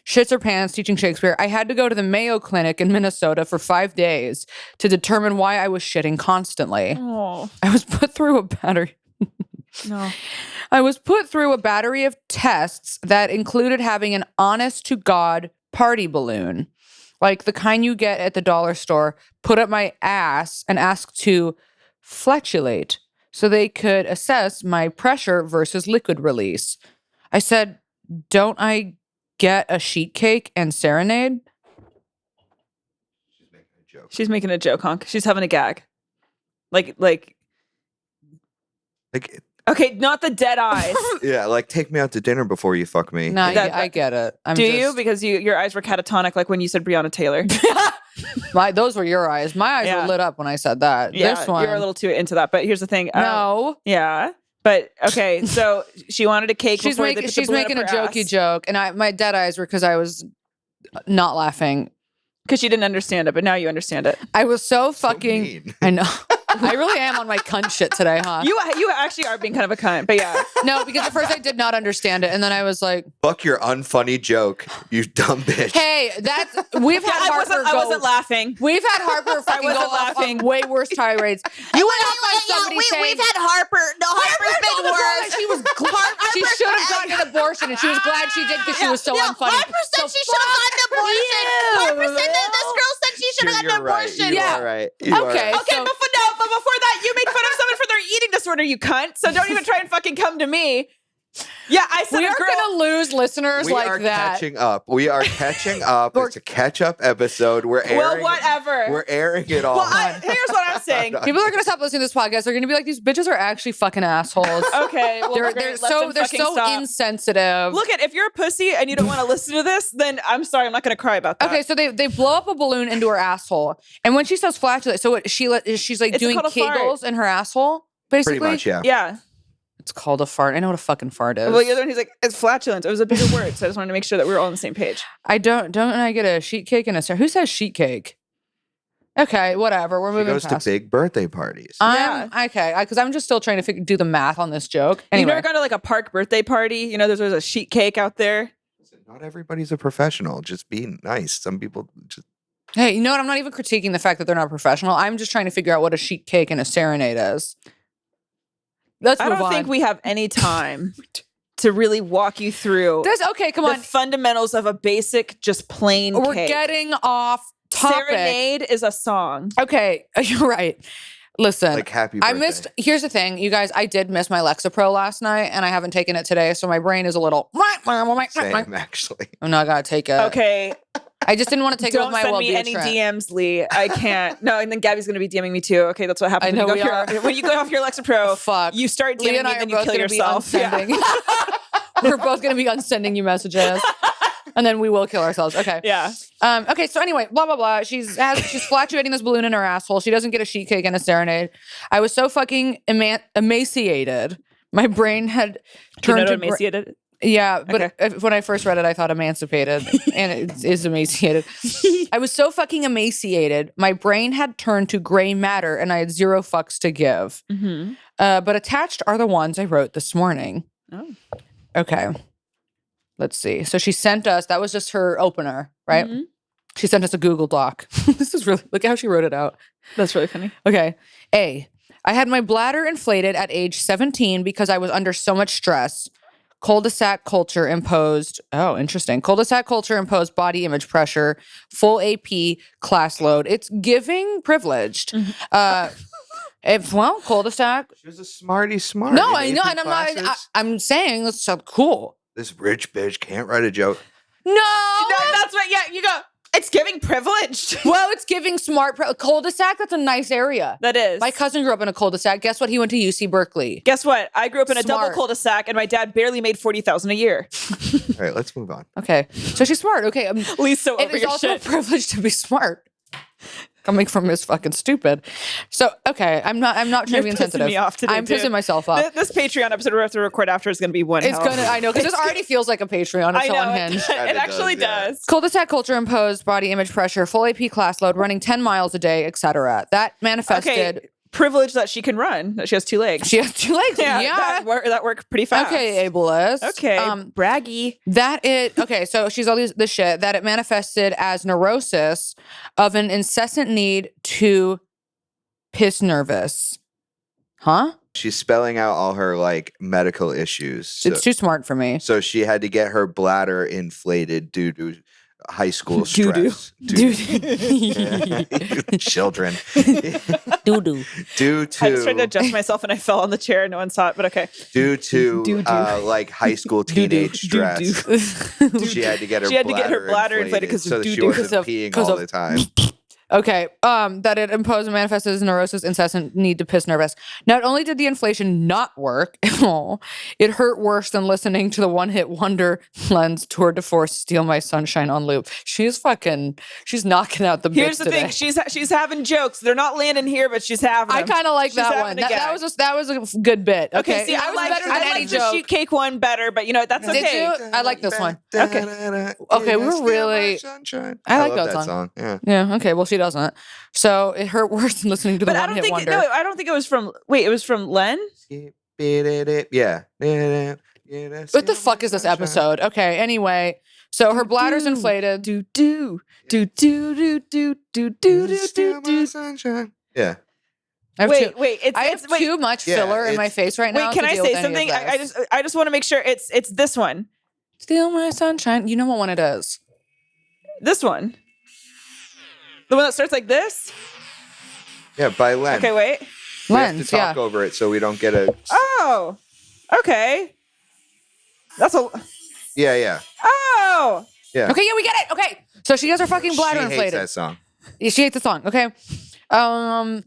shits her pants teaching Shakespeare. I had to go to the Mayo Clinic in Minnesota for 5 days to determine why I was shitting constantly. Oh. I was put through a battery. No. I was put through a battery of tests that included having an honest to God party balloon, like the kind you get at the dollar store, put up my ass and asked to flatulate so they could assess my pressure versus liquid release. I said, don't I get a sheet cake and serenade? She's making a joke, Honk. She's having a gag. Like. Okay, not the dead eyes. Yeah, like take me out to dinner before you fuck me. No, I get it. Do you? Because your eyes were catatonic, like when you said Breonna Taylor. Those were your eyes. My eyes were lit up when I said that. Yeah, this one, you're a little too into that. But here's the thing. No. Yeah. But okay, so she wanted a cake. She's making a jokey joke, and my dead eyes were because I was not laughing because she didn't understand it, but now you understand it. I was so fucking. I know. I really am on my cunt shit today, huh? You actually are being kind of a cunt, but yeah. No, because at first I did not understand it, and then I was like, "Fuck your unfunny joke, you dumb bitch." Hey, we've had Harper. I wasn't laughing. We've had Harper fucking go off on way worse tirades. You went off on somebody saying we've had Harper. No, Harper's been worse. She was she should have gotten an abortion, and she was glad she did because she was so unfunny. Harper said she should have gotten an abortion. Harper said that this girl said she should have gotten an abortion. You are right. Okay. But before that, you made fun of someone for their eating disorder, you cunt. So don't even try and fucking come to me. Yeah, I said we are going to lose listeners we like are that. Catching up. We are catching up. It's a catch-up episode. We're airing. Well, whatever. We're airing it all. Well, here's what I'm saying. People are going to stop listening to this podcast. They're going to be like, these bitches are actually fucking assholes. Okay, well, they're so insensitive. Look, if you're a pussy and you don't want to listen to this, then I'm sorry, I'm not going to cry about that. Okay, so they blow up a balloon into her asshole, and when she says flatulate, so what, she's like doing kegels in her asshole, basically. Pretty much, yeah. Yeah. It's called a fart. I know what a fucking fart is. Well, the other one, he's like, it's flatulence. It was a bigger word, so I just wanted to make sure that we were all on the same page. Don't I get a sheet cake and a... Who says sheet cake? Okay, whatever. We're moving past. She goes to big birthday parties. Okay, because I'm just still trying to do the math on this joke. Anyway. You've never gone to like a park birthday party? You know, there's a sheet cake out there. Not everybody's a professional. Just be nice. Some people just... Hey, you know what? I'm not even critiquing the fact that they're not professional. I'm just trying to figure out what a sheet cake and a serenade is. I don't think we have any time to really walk you through the fundamentals of a basic, just plain cake. We're getting off topic. Serenade is a song. Okay, you're right. Listen, like happy birthday. Here's the thing, you guys, I did miss my Lexapro last night, and I haven't taken it today, so my brain is a little... Same, actually. I'm not going to take it. Okay. I just didn't want to take it with my Don't send me any DMs, Lee. I can't. No, and then Gabby's going to be DMing me too. Okay, that's what happens. I know we are. When you go off your Lexapro, fuck. You start DMing me and then you kill yourself. We're both going to be unsending you messages. And then we will kill ourselves. Okay. Yeah. Okay, so anyway, blah, blah, blah. She's flatulating this balloon in her asshole. She doesn't get a sheet cake and a serenade. I was so fucking emaciated. My brain had turned to... emaciated? Yeah, but when I first read it, I thought emancipated, and it is emaciated. I was so fucking emaciated. My brain had turned to gray matter, and I had zero fucks to give. Mm-hmm. But attached are the ones I wrote this morning. Oh. Okay. Let's see. So she sent us, that was just her opener, right? Mm-hmm. She sent us a Google Doc. This is really, look how she wrote it out. That's really funny. Okay. A, I had my bladder inflated at age 17 because I was under so much stress. Cul-de-sac culture imposed, cul-de-sac culture imposed body image pressure, full AP class load. It's giving privileged. Cul-de-sac. She was a smarty smart. No, I know, and I'm saying this is cool. This rich bitch can't write a joke. No, that's right. Yeah, you go. It's giving privileged. Well, it's giving smart. Cul-de-sac, that's a nice area. That is. My cousin grew up in a cul-de-sac. Guess what? He went to UC Berkeley. Guess what? I grew up in a double cul-de-sac, and my dad barely made $40,000 a year. All right, let's move on. Okay, so she's smart. Okay, Lee's so over your shit. It is also a privilege to be smart. Coming from Miss fucking stupid. So, okay, I'm not trying to be insensitive. Me off today, I'm pissing myself off. This Patreon episode we have to record after is going to be one. I know, because this already feels like a Patreon. It's so unhinged. It actually does. Cul-de-sac culture imposed body image pressure, full AP class load, running 10 miles a day, etc. That manifested privilege that she can run, that she has 2 legs. She has 2 legs. Yeah. That worked pretty fast. Okay, ableist. Okay, braggy. Okay, so she's all this shit that it manifested as neurosis of an incessant need to piss nervous. Huh? She's spelling out all her like medical issues. So, it's too smart for me. So she had to get her bladder inflated due to high school stress. Children. Doo-doo. Due to. I just tried to adjust myself and I fell on the chair. No one saw it, but okay. Due to like high school teenage stress. She had to get her bladder inflated because so she wasn't peeing all the time. Okay, that it imposed and manifested as neurosis, incessant need to piss nervous. Not only did the inflation not work, it hurt worse than listening to the one-hit wonder Len's tour de force Steal My Sunshine on loop. She's knocking out the bits Here's the today. thing, she's having jokes. They're not landing here, but she's having them. I kind of like that one. That was a good bit. Okay, see, I like the sheet cake one better, but that's okay. Did you? I like this one. Okay. Okay, we're really. I like that song. Yeah. Okay. Well, she doesn't. So it hurt worse than listening to the one-hit wonder. No, I don't think it was from. Wait, it was from Len. Yeah. What the fuck is this episode? Okay. Anyway, so her bladder's inflated. Yeah. I have too much filler in my face right now. Wait, can I say something? I just want to make sure it's this one. Steal My Sunshine. You know what one it is? This one. The one that starts like this? Yeah, by Len. Okay, wait. We have to talk over it so we don't get a... Oh, okay. That's a... Yeah. Oh! Yeah. Okay, yeah, we get it. Okay. So she has her fucking bladder inflated. She hates that song. She hates the song. Okay.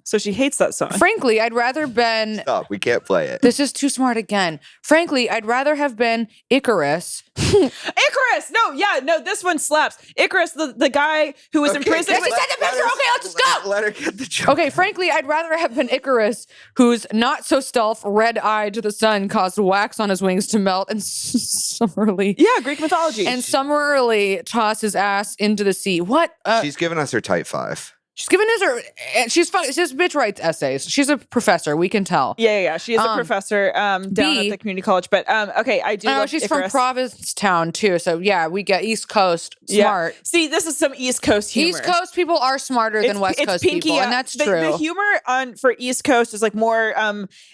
So she hates that song. Frankly, I'd rather been... Stop, we can't play it. This is too smart again. Frankly, I'd rather have been Icarus. Icarus! No, this one slaps. Icarus, the guy who was in prison. She said the picture. Okay, let's just go. Let her get the joke. Okay, frankly, I'd rather have been Icarus, whose not so stealth red eye to the sun caused wax on his wings to melt and summarily. Yeah, Greek mythology. And summarily toss his ass into the sea. What? She's given us her type 5. She's giving us her. She's fun. This bitch writes essays. She's a professor. We can tell. Yeah. She is a professor down at the community college. But okay, I do. Love she's Icarus. from Provincetown too. So yeah, we get East Coast smart. Yeah. See, this is some East Coast humor. East Coast people are smarter than West Coast people, and that's true. The humor for East Coast is like more.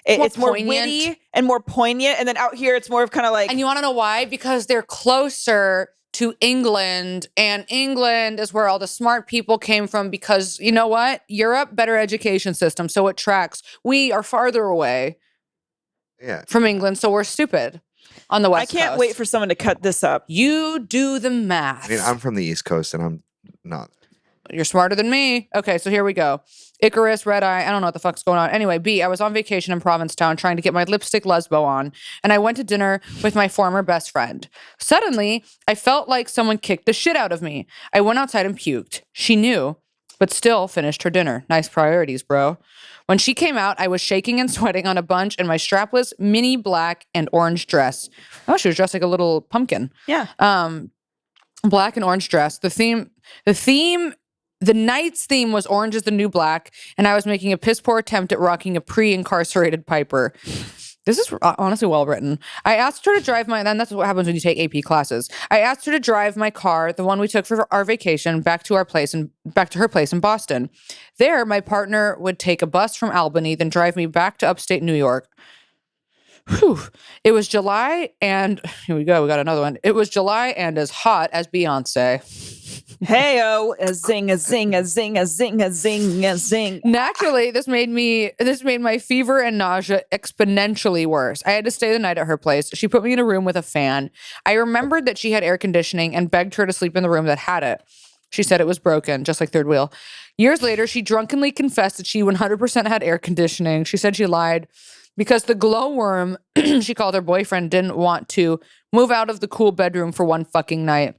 It's more witty and more poignant, and then out here it's more of kind of like. And you want to know why? Because they're closer to England, and England is where all the smart people came from because, you know what? Europe, better education system, so it tracks. We are farther away from England, so we're stupid on the West Coast. I can't wait for someone to cut this up. You do the math. I mean, I'm from the East Coast, and I'm not. You're smarter than me. Okay, so here we go. Icarus, red eye. I don't know what the fuck's going on. Anyway, B, I was on vacation in Provincetown trying to get my lipstick lesbo on, and I went to dinner with my former best friend. Suddenly, I felt like someone kicked the shit out of me. I went outside and puked. She knew, but still finished her dinner. Nice priorities, bro. When she came out, I was shaking and sweating on a bunch in my strapless mini black and orange dress. Oh, she was dressed like a little pumpkin. Yeah. Black and orange dress. The night's theme was Orange is the New Black, and I was making a piss poor attempt at rocking a pre-incarcerated Piper. This is honestly well written. I asked her to drive and that's what happens when you take AP classes. I asked her to drive my car, the one we took for our vacation, back to her place in Boston. There, my partner would take a bus from Albany, then drive me back to upstate New York. Whew. It was July, and here we go. We got another one. It was July and as hot as Beyonce. Hey-o, a zing, a zing, a zing, a zing, a zing, a zing. Naturally, this made my fever and nausea exponentially worse. I had to stay the night at her place. She put me in a room with a fan. I remembered that she had air conditioning and begged her to sleep in the room that had it. She said it was broken, just like Third Wheel. Years later, she drunkenly confessed that she 100% had air conditioning. She said she lied because the glowworm, she called her boyfriend, didn't want to move out of the cool bedroom for one fucking night.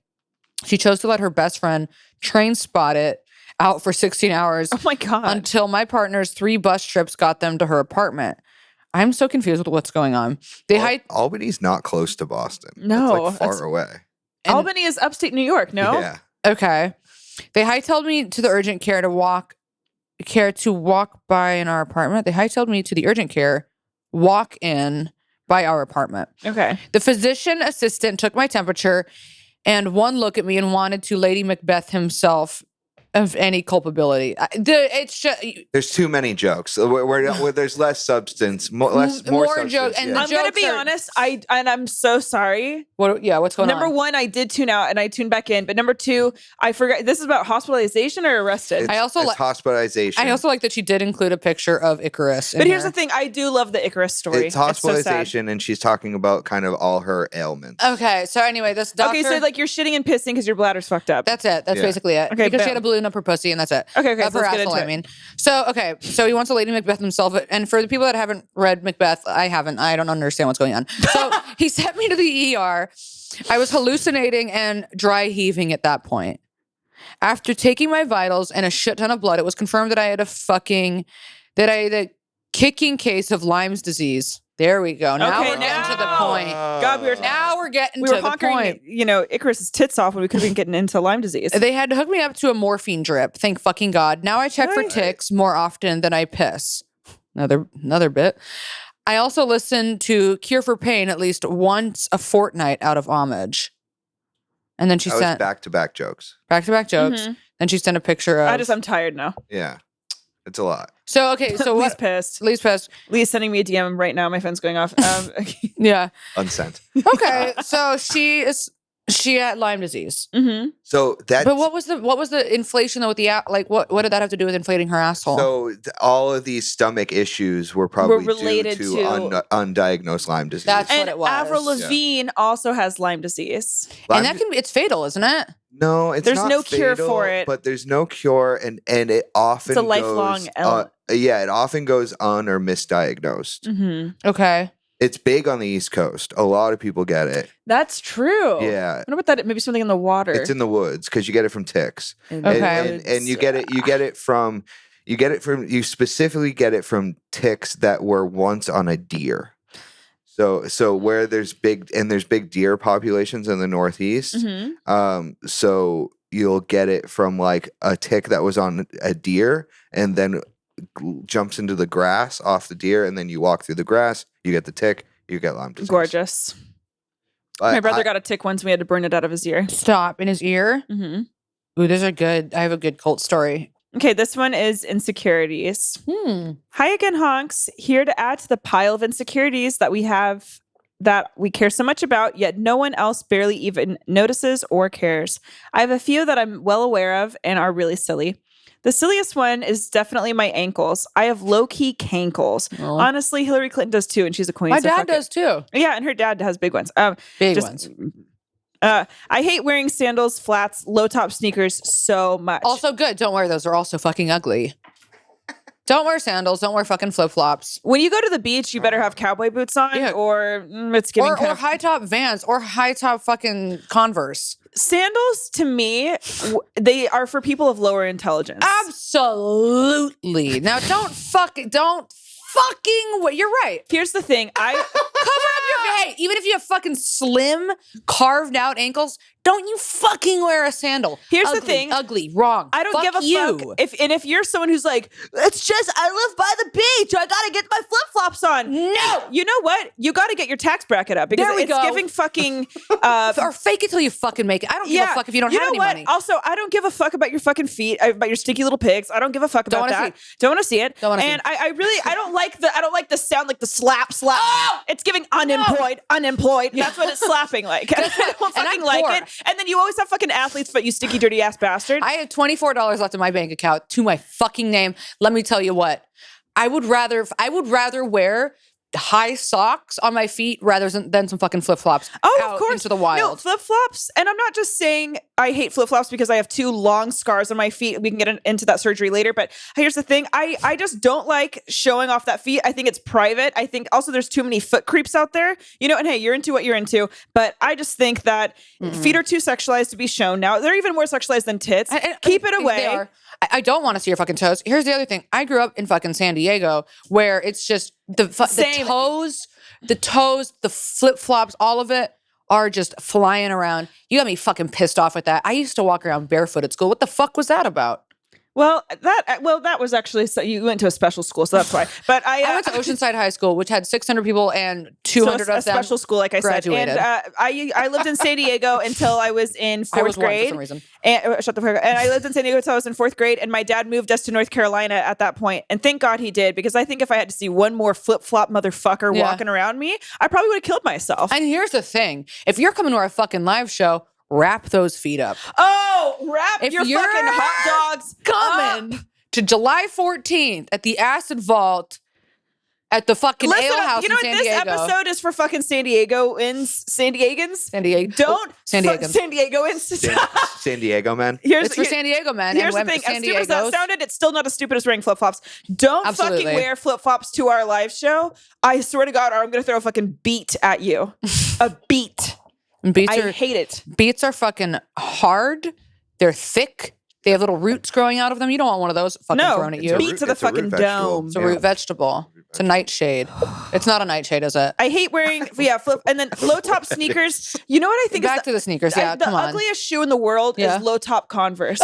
She chose to let her best friend train spot it out for 16 hours. Oh my God. Until my partner's 3 bus trips got them to her apartment. I'm so confused with what's going on. Albany's not close to Boston. No. It's like far away. Albany is upstate New York, no? Yeah. Okay. They hightailed me to the urgent care to walk care to walk by in our apartment. They hightailed me to the urgent care walk-in by our apartment. Okay. The physician assistant took my temperature and one look at me and wanted to Lady Macbeth himself of any culpability. It's just There's too many jokes. Where there's less substance, more substance. jokes. And I'm gonna be honest. I'm so sorry. What's going on? Number one, I did tune out and I tuned back in. But number two, I forgot. This is about hospitalization or arrested. It's hospitalization. I also like that she did include a picture of Icarus. But here's the thing: I do love the Icarus story. It's hospitalization, and she's talking about kind of all her ailments. Okay, so anyway, this doctor. Okay, so like you're shitting and pissing because your bladder's fucked up. That's it. That's basically it. Okay, because she had a balloon up her pussy, and that's it. Okay, so up her let's get asshole, into I mean. So he wants a Lady Macbeth himself. And for the people that haven't read Macbeth, I haven't. I don't understand what's going on. So he sent me to the ER. I was hallucinating and dry heaving at that point. After taking my vitals and a shit ton of blood, it was confirmed that I had a kicking case of Lyme's disease. There we go. Now we're getting to the point. God, we're getting to the point. You know, Icarus's tits off when we could have been getting into Lyme disease. They had to hook me up to a morphine drip. Thank fucking God. Now I check for ticks more often than I piss. Another bit. I also listen to Cure for Pain at least once a fortnight out of homage. And then she sent back-to-back jokes. Back-to-back jokes. Mm-hmm. Then she sent a picture of. I'm tired now. Yeah. It's a lot. So, okay. So Lee's pissed. Lee's pissed. Lee's sending me a DM right now. My phone's going off. Yeah. Unsent. Okay. So she had Lyme disease. Mm-hmm. So that. But what was the inflation though with the what did that have to do with inflating her asshole? So all of these stomach issues were probably related due to undiagnosed Lyme disease. That's and what it was. Avril Lavigne also has Lyme disease. And it's fatal, isn't it? No, it's there's not no cure fatal, for it. But there's no cure, and it often it's a lifelong element. it often goes un or misdiagnosed. Mm-hmm. Okay. It's big on the East Coast. A lot of people get it. That's true. Yeah. I wonder what that. Maybe something in the water. It's in the woods because you get it from ticks. Okay. And you get it from you specifically get it from ticks that were once on a deer. So where there's big deer populations in the Northeast, so you'll get it from like a tick that was on a deer and then jumps into the grass off the deer, and then you walk through the grass, you get the tick, you get Lyme disease. Gorgeous. My brother got a tick once and we had to burn it out of his ear. Stop. In his ear? Mm-hmm. Ooh, those are good. I have a good cult story. Okay, this one is insecurities. Hi again, honks. Here to add to the pile of insecurities that we have that we care so much about, yet no one else barely even notices or cares. I have a few that I'm well aware of and are really silly. The silliest one is definitely my ankles. I have low-key cankles. Oh. Honestly, Hillary Clinton does too, and she's a queen. My dad does too. Yeah, and her dad has big ones. Big ones. I hate wearing sandals, flats, low-top sneakers so much. Also good. Don't wear those. They're also fucking ugly. Don't wear sandals. Don't wear fucking flip-flops. When you go to the beach, you better have cowboy boots on, or it's giving or high-top Vans or high-top fucking Converse. Sandals, to me, they are for people of lower intelligence. Absolutely. Now, don't fucking. You're right. Here's the thing. Cover up your. Hey, even if you have fucking slim, carved out ankles, don't you fucking wear a sandal. Here's the thing. Ugly. Wrong. I don't give a fuck. If you're someone who's like, it's just, I live by the beach. I got to get my flip-flops on. No. You know what? You got to get your tax bracket up because it's giving fucking. Or fake it till you fucking make it. I don't give a fuck if you don't have any money. Also, I don't give a fuck about your fucking feet, about your stinky little pigs. I don't give a fuck about that. Don't want to see it. And I don't like the sound, like the slap. Oh! It's giving unemployed. That's what it's slapping like. I don't fucking like it. And then you always have fucking athletes, but you sticky, dirty ass bastard. I have $24 left in my bank account to my fucking name. Let me tell you what. I would rather wear high socks on my feet rather than some fucking flip-flops of course. Into the wild. No, flip-flops, and I'm not just saying I hate flip-flops because I have 2 long scars on my feet. We can get into that surgery later, but here's the thing. I just don't like showing off that feet. I think it's private. I think also there's too many foot creeps out there, and hey, you're into what you're into, but I just think that feet are too sexualized to be shown now. They're even more sexualized than tits. Keep it away. They are. I don't want to see your fucking toes. Here's the other thing. I grew up in fucking San Diego where it's just the toes, the flip-flops, all of it are just flying around. You got me fucking pissed off with that. I used to walk around barefoot at school. What the fuck was that about? Well, that was actually you went to a special school, so that's why. But I went to Oceanside High School, which had 600 people and 200 so of them special school, like I graduated. said. And I lived in San Diego until I was in fourth grade. For some reason. And shut the fuck up. And I lived in San Diego until I was in fourth grade, and my dad moved us to North Carolina at that point. And thank God he did, because I think if I had to see one more flip-flop motherfucker walking around me, I probably would have killed myself. And here's the thing: if you're coming to our fucking live show, wrap those feet up. Oh, wrap your fucking hot dogs coming up. To July 14th at the Acid Vault at the fucking Ale House in San Diego. This episode is for fucking San Diegans. San Diego. San Diegoans. San Diego man. It's for San Diego men Here's and women. the thing. San As stupid as that sounded, it's still not as stupid as wearing flip-flops. Don't fucking wear flip-flops to our live show. I swear to God, or I'm going to throw a fucking beat at you. A beat. I hate it. Beets are fucking hard. They're thick. They have little roots growing out of them. You don't want one of those fucking thrown at you. Beets to the fucking dome. It's a root vegetable. It's a nightshade. It's not a nightshade, is it? I hate wearing flip and then low top sneakers. You know what I think? Back to the sneakers. Yeah, the come on. ugliest shoe in the world is low top Converse.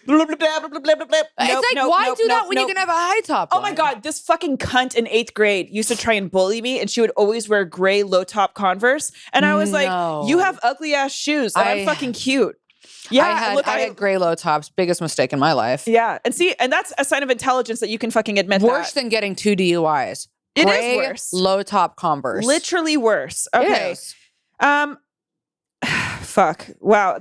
Blah, blah, blah, blah, blah, blah. It's like, why do that when you can have a high top one? Oh my God, this fucking cunt in 8th grade used to try and bully me, and she would always wear gray low top Converse. And I was like, you have ugly ass shoes, and I'm fucking cute. Yeah, I had gray low tops. Biggest mistake in my life. Yeah, and that's a sign of intelligence that you can fucking admit. Worse than getting 2 DUIs. It is worse. Low top Converse. Literally worse. Okay. Fuck. Wow.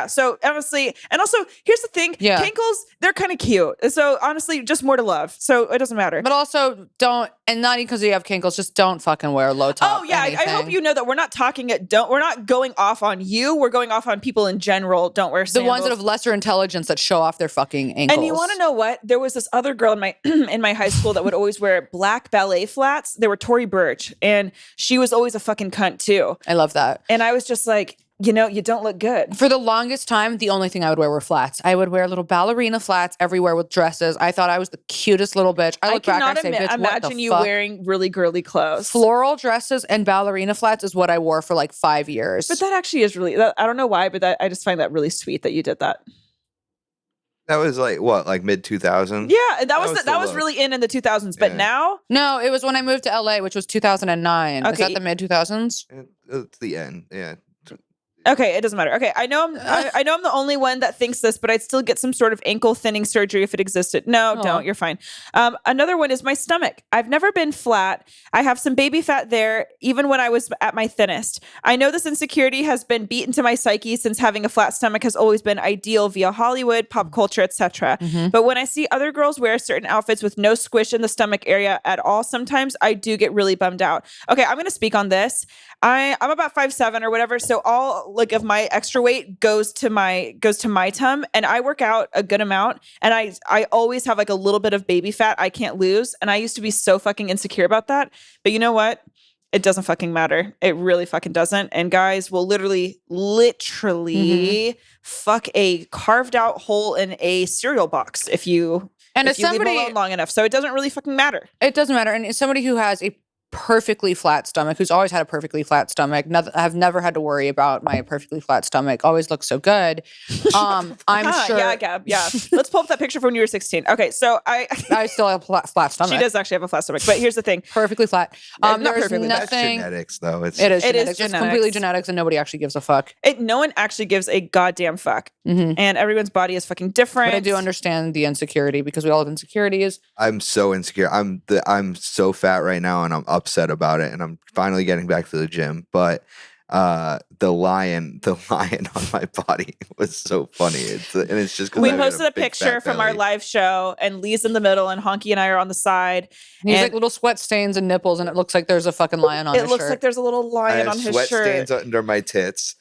So honestly, and also here's the thing. Kinkles, they're kind of cute. So honestly, just more to love. So it doesn't matter. But also don't, and not because you have kinkles, just don't fucking wear low top. Oh yeah. I hope you know that we're not we're not going off on you. We're going off on people in general. Don't wear sandals. The ones that have lesser intelligence that show off their fucking ankles. And you want to know what? There was this other girl in my in my high school that would always wear black ballet flats. They were Tory Burch, and she was always a fucking cunt too. I love that. And I was just like, you know, you don't look good. For the longest time, the only thing I would wear were flats. I would wear little ballerina flats everywhere with dresses. I thought I was the cutest little bitch. I look back and I say, bitch, imagine you wearing really girly clothes. Floral dresses and ballerina flats is what I wore for like 5 years. But that actually is really, I don't know why, but I just find that really sweet that you did that. That was like what, like mid 2000s? Yeah, that was really in the 2000s. But now, no, it was when I moved to LA, which was 2009. Okay. Is that the mid 2000s? It's the end. Yeah. Okay, it doesn't matter. Okay, I know I'm the only one that thinks this, but I'd still get some sort of ankle thinning surgery if it existed. No, don't. You're fine. Another one is my stomach. I've never been flat. I have some baby fat there, even when I was at my thinnest. I know this insecurity has been beaten to my psyche since having a flat stomach has always been ideal via Hollywood, pop culture, etc. Mm-hmm. But when I see other girls wear certain outfits with no squish in the stomach area at all, sometimes I do get really bummed out. Okay, I'm going to speak on this. I'm about 5'7" or whatever, so all like of my extra weight goes to my tum, and I work out a good amount, and I always have like a little bit of baby fat I can't lose, and I used to be so fucking insecure about that. But you know what? It doesn't fucking matter. It really fucking doesn't. And guys will literally fuck a carved out hole in a cereal box if you leave them alone long enough. So it doesn't really fucking matter. It doesn't matter. And as somebody who has a perfectly flat stomach, who's always had a perfectly flat stomach, I've never had to worry about my perfectly flat stomach. Always looks so good. I'm sure. Yeah, Gab. Yeah. Let's pull up that picture from when you were 16. Okay, so I still have a flat stomach. She does actually have a flat stomach, but here's the thing: perfectly flat. Not perfectly. That's genetics, though. It is genetics. It's completely genetics, and nobody actually gives a fuck. No one actually gives a goddamn fuck, and everyone's body is fucking different. But I do understand the insecurity because we all have insecurities. I'm so insecure. I'm so fat right now, and I'm upset about it. And I'm finally getting back to the gym, but the lion on my body was so funny. It's just we posted a picture from our live show, and Lee's in the middle, and Honky and I are on the side. He's like little sweat stains and nipples, and it looks like there's a fucking lion on his shirt. It looks like there's a little lion on his shirt. Sweat stains under my tits,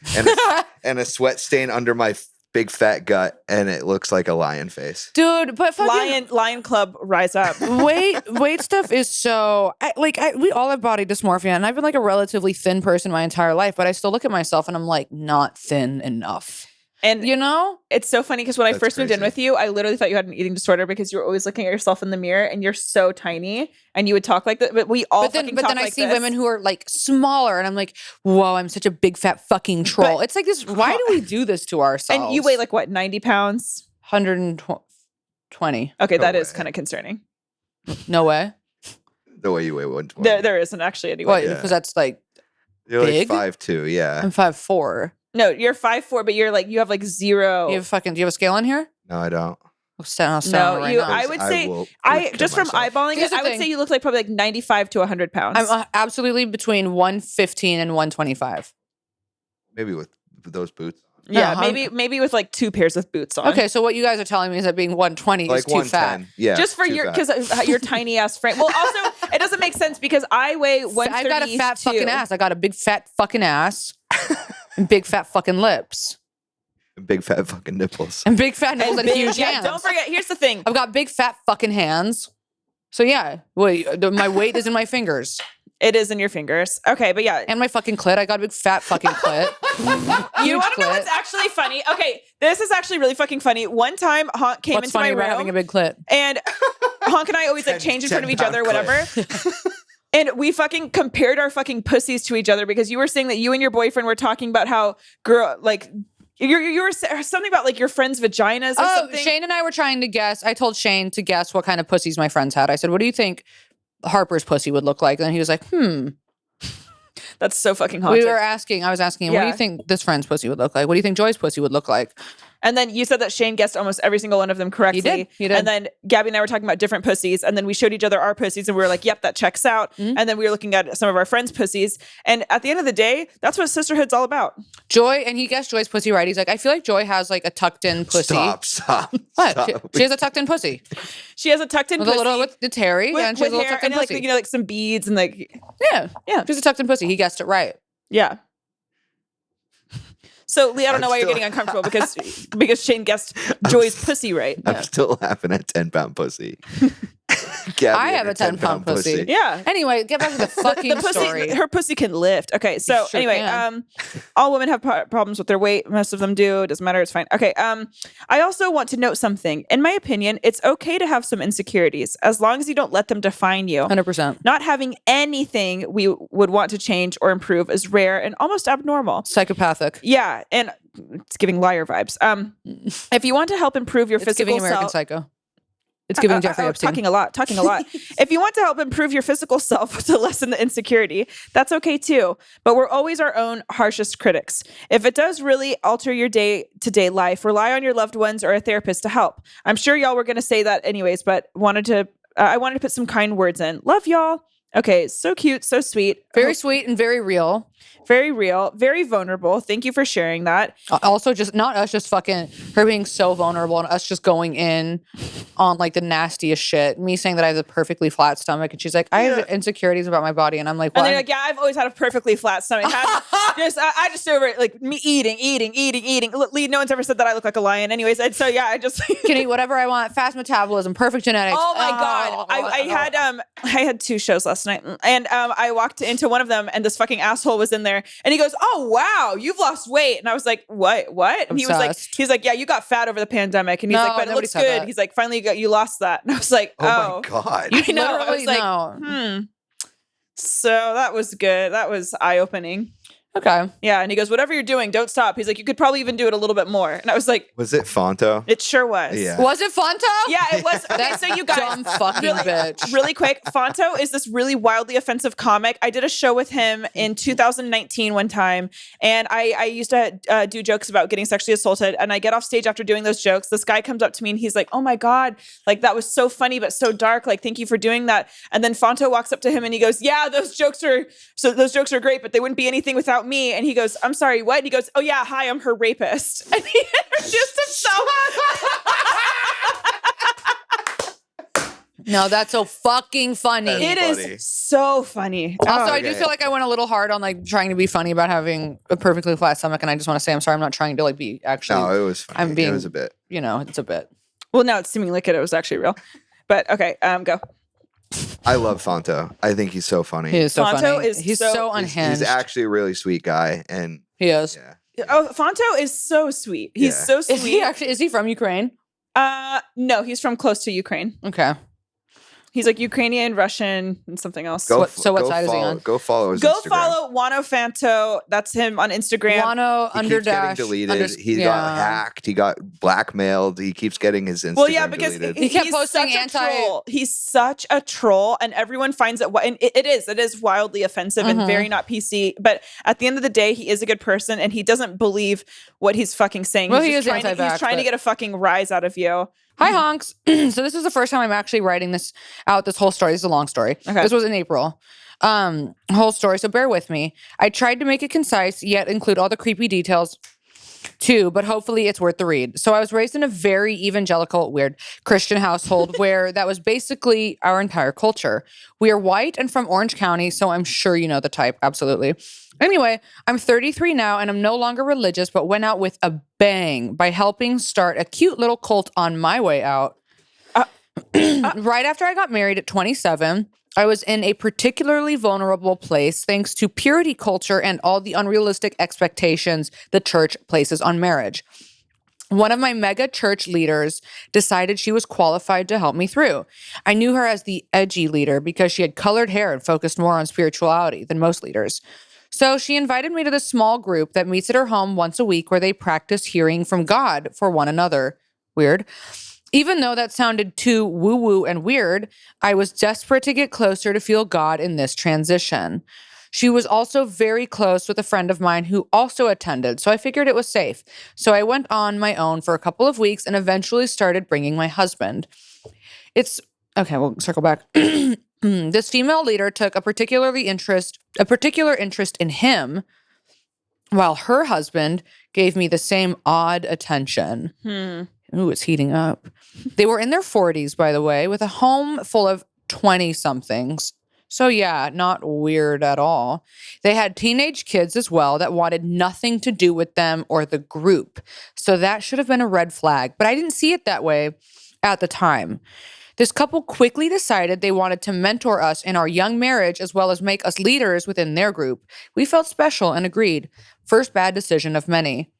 and a sweat stain under my big fat gut, and it looks like a lion face. Dude, but fucking Lion Club, rise up. Weight stuff is so we all have body dysmorphia, and I've been like a relatively thin person my entire life, but I still look at myself and I'm like not thin enough. And you know, it's so funny because when I first moved in with you, I literally thought you had an eating disorder because you were always looking at yourself in the mirror, and you're so tiny, and you would talk like that. But we all But then I see women who are like smaller, and I'm like, whoa, I'm such a big fat fucking troll. It's like this. Why do we do this to ourselves? And you weigh like what, 90 pounds? 120. 120. Okay, No that is way. kind of concerning. No way. The way you weigh 120. There isn't actually any What? way. Yeah. Because that's like You're big? like 5'2", yeah. I'm 5'4". No, you're 5'4", but you're like you have like zero. Do you have a scale in here? No, I don't. I'll stand No, right you- now. I would say- will I kill just from myself. eyeballing Here's it, the I would thing. say you look like probably like 95 to 100 pounds. I'm absolutely between 115 and 125. Maybe with those boots. yeah, No, maybe with like 2 pairs of boots on. Okay, so what you guys are telling me is that being 120 Like is too fat. 110. Yeah. Just for too your fat. because your tiny ass frame. Well, also it doesn't make sense because I weigh 132. I've got a fat fucking ass. I got a big fat fucking ass and big fat fucking lips Big fat fucking nipples. and big fat nipples And and big- huge yeah, hands. don't forget. Here's the thing. I've got big fat fucking hands. So yeah, my weight is in my fingers It is in your fingers. Okay, but yeah. and my fucking clit. I got a big fat fucking clit. You Huge want to know clit. what's actually funny? Okay, this is actually really fucking funny. One time, Honk came What's into my funny about room, having a big clit? and Honk and I always like change in front of each other, 10-pound whatever. And we fucking compared our fucking pussies to each other because you were saying that you and your boyfriend were talking about how you were something about like your friends' vaginas or Oh, something. Shane and I were trying to guess. I told Shane to guess what kind of pussies my friends had. I said, "What do you think Harper's pussy would look like?" And he was like, That's so fucking haunted. I was asking him, "What do Yeah. you think this friend's pussy would look like? What do you think Joy's pussy would look like?" And then you said that Shane guessed almost every single one of them correctly. He did. And then Gabby and I were talking about different pussies. And then we showed each other our pussies and we were like, yep, that checks out. Mm-hmm. And then we were looking at some of our friends' pussies. And at the end of the day, that's what sisterhood's all about. Joy, and he guessed Joy's pussy right. He's like, "I feel like Joy has like a tucked in pussy." Stop. What? Stop. She has a tucked in pussy. She has a tucked in With pussy. a little, it's hairy, and she has a little hair tucked in and like, pussy. like some beads and like, Yeah. Yeah. She's a tucked in pussy. He guessed it right. yeah. So Lee, I don't I'm know why you're still- getting uncomfortable because Shane guessed Joy's pussy right. I'm still laughing at 10-pound pussy. Gabby I and have her a 10-pound pussy. Yeah. Anyway, get back to the fucking The pussy, story. her pussy can lift. Okay, so Sure anyway, can. all women have problems with their weight. Most of them do. It doesn't matter. It's fine. Okay. I also want to note something. In my opinion, it's okay to have some insecurities as long as you don't let them define you. 100%. Not having anything we would want to change or improve is rare and almost abnormal. Psychopathic. Yeah, and it's giving liar vibes. If you want to help improve your It's physical giving American self, Psycho. It's giving Jeffrey Epstein. talking a lot. If you want to help improve your physical self to lessen the insecurity, that's okay too. But we're always our own harshest critics. If it does really alter your day-to-day life, rely on your loved ones or a therapist to help. I'm sure y'all were going to say that anyways, but I wanted to put some kind words in. Love y'all. Okay, so cute, so sweet. Very sweet and very real. Very real, very vulnerable. Thank you for sharing that. Also, just not us, just fucking her being so vulnerable and us just going in on like the nastiest shit. Me saying that I have a perfectly flat stomach, and she's like, "I have insecurities about my body," and I'm like, And "What?" they're like, yeah, I've always had a perfectly flat stomach. I just over it, like me eating. Lee, no one's ever said that I look like a lion. Anyways, and so yeah, I just Can eat whatever I want. Fast metabolism, perfect genetics. Oh my god! I had 2 shows last night, and I walked into one of them, and this fucking asshole was in there, and he goes, "Oh wow, you've lost weight," and I was like, "What? And he was like, Obsessed. "He's like, yeah, you got fat over the pandemic," and he's No, like, "But it nobody looks said good." that. He's like, "Finally, you lost that," and I was like, Oh my God. I know. I was Literally, like, no. So that was good. That was eye opening. Okay. Yeah, and he goes, "Whatever you're doing, don't stop." He's like, "You could probably even do it a little bit more," and I was like, Was it Fonto? "It sure was." Yeah. Was it Fonto? Yeah, it was. Okay, That so you guys, dumb fucking bitch. really quick, Fonto is this really wildly offensive comic. I did a show with him in 2019 one time, and I used to do jokes about getting sexually assaulted, and I get off stage after doing those jokes. This guy comes up to me and he's like, "Oh my God, like that was so funny but so dark. Like, thank you for doing that." And then Fonto walks up to him and he goes, "Yeah, those jokes are great, but they wouldn't be anything without me." And he goes, "I'm sorry, what?" And he goes, "Oh yeah, hi, I'm her rapist." And he introduced himself. No, that's so fucking funny. It Funny. is so funny. Also, I do okay. feel like I went a little hard on like trying to be funny about having a perfectly flat stomach, and I just want to say I'm sorry. I'm not trying to like be actually. No, it was funny. I'm being- It was a bit. You know, it's a bit. Well, now it's seeming like it was actually real. But okay, go. I love Fonto. I think he's so funny. He is so Fonto funny. is He's so- so He's unhinged. actually a really sweet guy, and He is. yeah. Oh, Fonto is so sweet. He's Yeah. so Is he sweet. actually? Is he from Ukraine? No, he's from close to Ukraine. Okay. He's like Ukrainian, Russian, and something else. What side is he on? Go follow his Go Instagram. follow Wano Fanto. That's him on Instagram. Wano He keeps getting deleted. He got hacked. He got blackmailed. He keeps getting his Instagram because deleted. He kept he's posting such a troll. He's such a troll, and everyone finds it. And it is wildly offensive and very not PC. But at the end of the day, he is a good person, and he doesn't believe what he's fucking saying. Well, he's trying to get a fucking rise out of you. Hi, honks. So this is the first time I'm actually writing this whole story. This is a long story. Okay. This was in April. Whole story, so bear with me. I tried to make it concise, yet include all the creepy details too, but hopefully it's worth the read. So I was raised in a very evangelical, weird Christian household where that was basically our entire culture. We are white and from Orange County, so I'm sure you know the type. Absolutely. Anyway, I'm 33 now and I'm no longer religious, but went out with a bang by helping start a cute little cult on my way out. Right after I got married at 27, I was in a particularly vulnerable place thanks to purity culture and all the unrealistic expectations the church places on marriage. One of my mega church leaders decided she was qualified to help me through. I knew her as the edgy leader because she had colored hair and focused more on spirituality than most leaders. So she invited me to this small group that meets at her home once a week where they practice hearing from God for one another. Weird. Even though that sounded too woo-woo and weird, I was desperate to get closer to feel God in this transition. She was also very close with a friend of mine who also attended, so I figured it was safe. So I went on my own for a couple of weeks and eventually started bringing my husband. Okay, we'll circle back. This female leader took a particular interest in him, while her husband gave me the same odd attention. Ooh, it's heating up. They were in their 40s, by the way, with a home full of 20-somethings. So yeah, not weird at all. They had teenage kids as well that wanted nothing to do with them or the group. So that should have been a red flag, but I didn't see it that way at the time. This couple quickly decided they wanted to mentor us in our young marriage as well as make us leaders within their group. We felt special and agreed. First bad decision of many.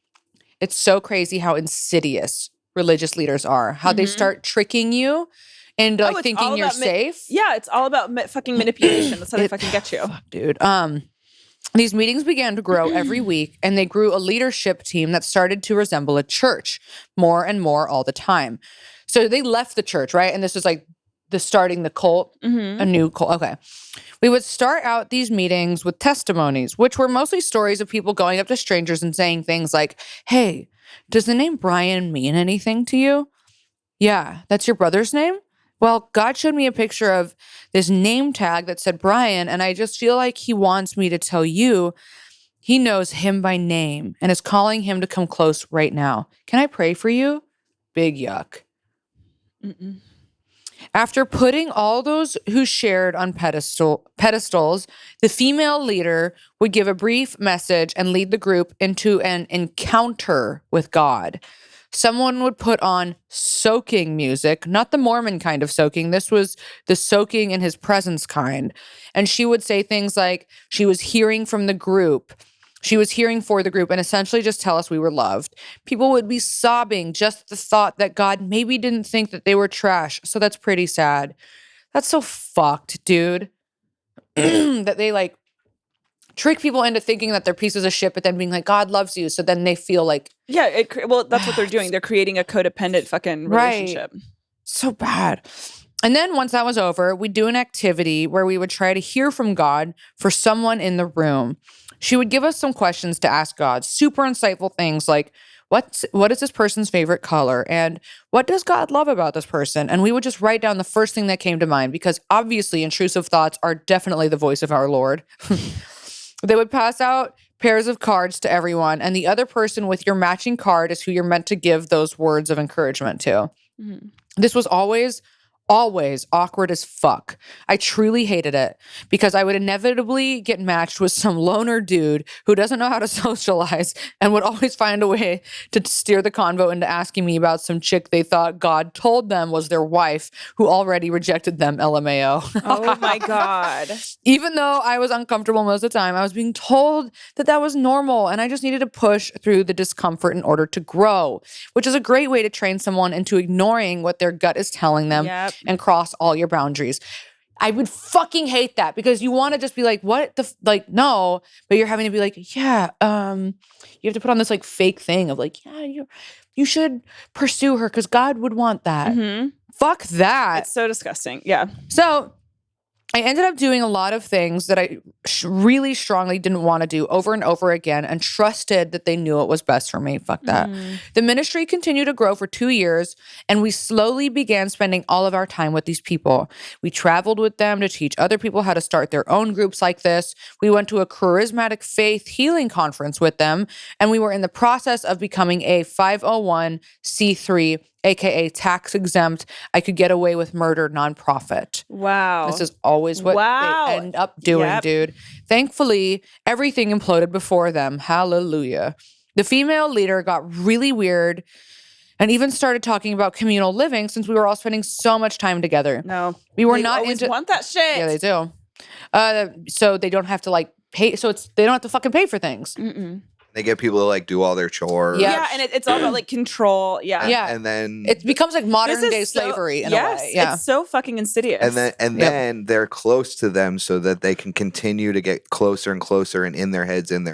It's so crazy how insidious religious leaders are, how they start tricking you and thinking you're safe. Yeah, it's all about fucking manipulation. That's how they fucking get you. Fuck, dude. These meetings began to grow every week, and they grew a leadership team that started to resemble a church more and more all the time. So they left the church, right? And this was like starting the cult, a new cult. Okay. We would start out these meetings with testimonies, which were mostly stories of people going up to strangers and saying things like, hey, does the name Brian mean anything to you? Yeah, that's your brother's name? Well, God showed me a picture of this name tag that said Brian, and I just feel like he wants me to tell you he knows him by name and is calling him to come close right now. Can I pray for you? Big yuck. After putting all those who shared on pedestals, the female leader would give a brief message and lead the group into an encounter with God. Someone would put on soaking music, not the Mormon kind of soaking. This was the soaking in his presence kind. And she would say things like she was hearing from the group. She was hearing for the group and essentially just tell us we were loved. People would be sobbing just the thought that God maybe didn't think that they were trash. So that's pretty sad. That's so fucked, dude. That they like trick people into thinking that they're pieces of shit, but then being like, God loves you. So then they feel like. Yeah, well, that's what they're doing. They're creating a codependent fucking relationship. Right. So bad. And then once that was over, we'd do an activity where we would try to hear from God for someone in the room. She would give us some questions to ask God, super insightful things like, what is this person's favorite color? And what does God love about this person? And we would just write down the first thing that came to mind because obviously intrusive thoughts are definitely the voice of our Lord. They would pass out pairs of cards to everyone, and the other person with your matching card is who you're meant to give those words of encouragement to. This was always awkward as fuck. I truly hated it because I would inevitably get matched with some loner dude who doesn't know how to socialize and would always find a way to steer the convo into asking me about some chick they thought God told them was their wife who already rejected them, LMAO. Oh my God. Even though I was uncomfortable most of the time, I was being told that that was normal and I just needed to push through the discomfort in order to grow, which is a great way to train someone into ignoring what their gut is telling them. Yep. and cross all your boundaries. I would fucking hate that because you want to just be like, what the, no, but you're having to be like, yeah, you have to put on this like fake thing of like, yeah, you should pursue her because God would want that. Mm-hmm. Fuck that. It's so disgusting. Yeah. So I ended up doing a lot of things that I really strongly didn't want to do over and over again and trusted that they knew it was best for me. Fuck that. The ministry continued to grow for 2 years, and we slowly began spending all of our time with these people. We traveled with them to teach other people how to start their own groups like this. We went to a charismatic faith healing conference with them, and we were in the process of becoming a 501c3, aka tax exempt, I could get away with murder nonprofit. Wow. This is always what they end up doing, dude. Thankfully, everything imploded before them. Hallelujah. The female leader got really weird and even started talking about communal living since we were all spending so much time together. No. We were they not always into want that shit. Yeah, they do. So they don't have to like pay. So they don't have to fucking pay for things. Mm-mm. They get people to like do all their chores. Yeah, and it's all about like control. Yeah. Yeah. And then it becomes like modern day so, slavery in a way. Yeah. It's so fucking insidious. and then they're close to them so that they can continue to get closer and closer and in their heads. And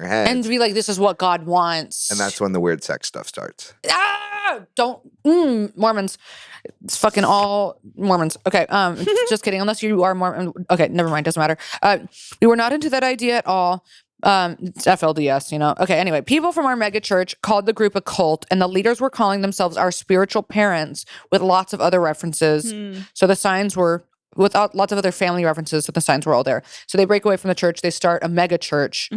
to be like, this is what God wants. And that's when the weird sex stuff starts. Don't Mormons. It's fucking all Mormons. Okay, just kidding. Unless you are Mormon. Okay, never mind. Doesn't matter. We were not into that idea at all. It's FLDS, you know. Okay, anyway, people from our mega church called the group a cult, and the leaders were calling themselves our spiritual parents with lots of other references. So the signs were with lots of other family references, so the signs were all there. So they break away from the church. They start a mega church.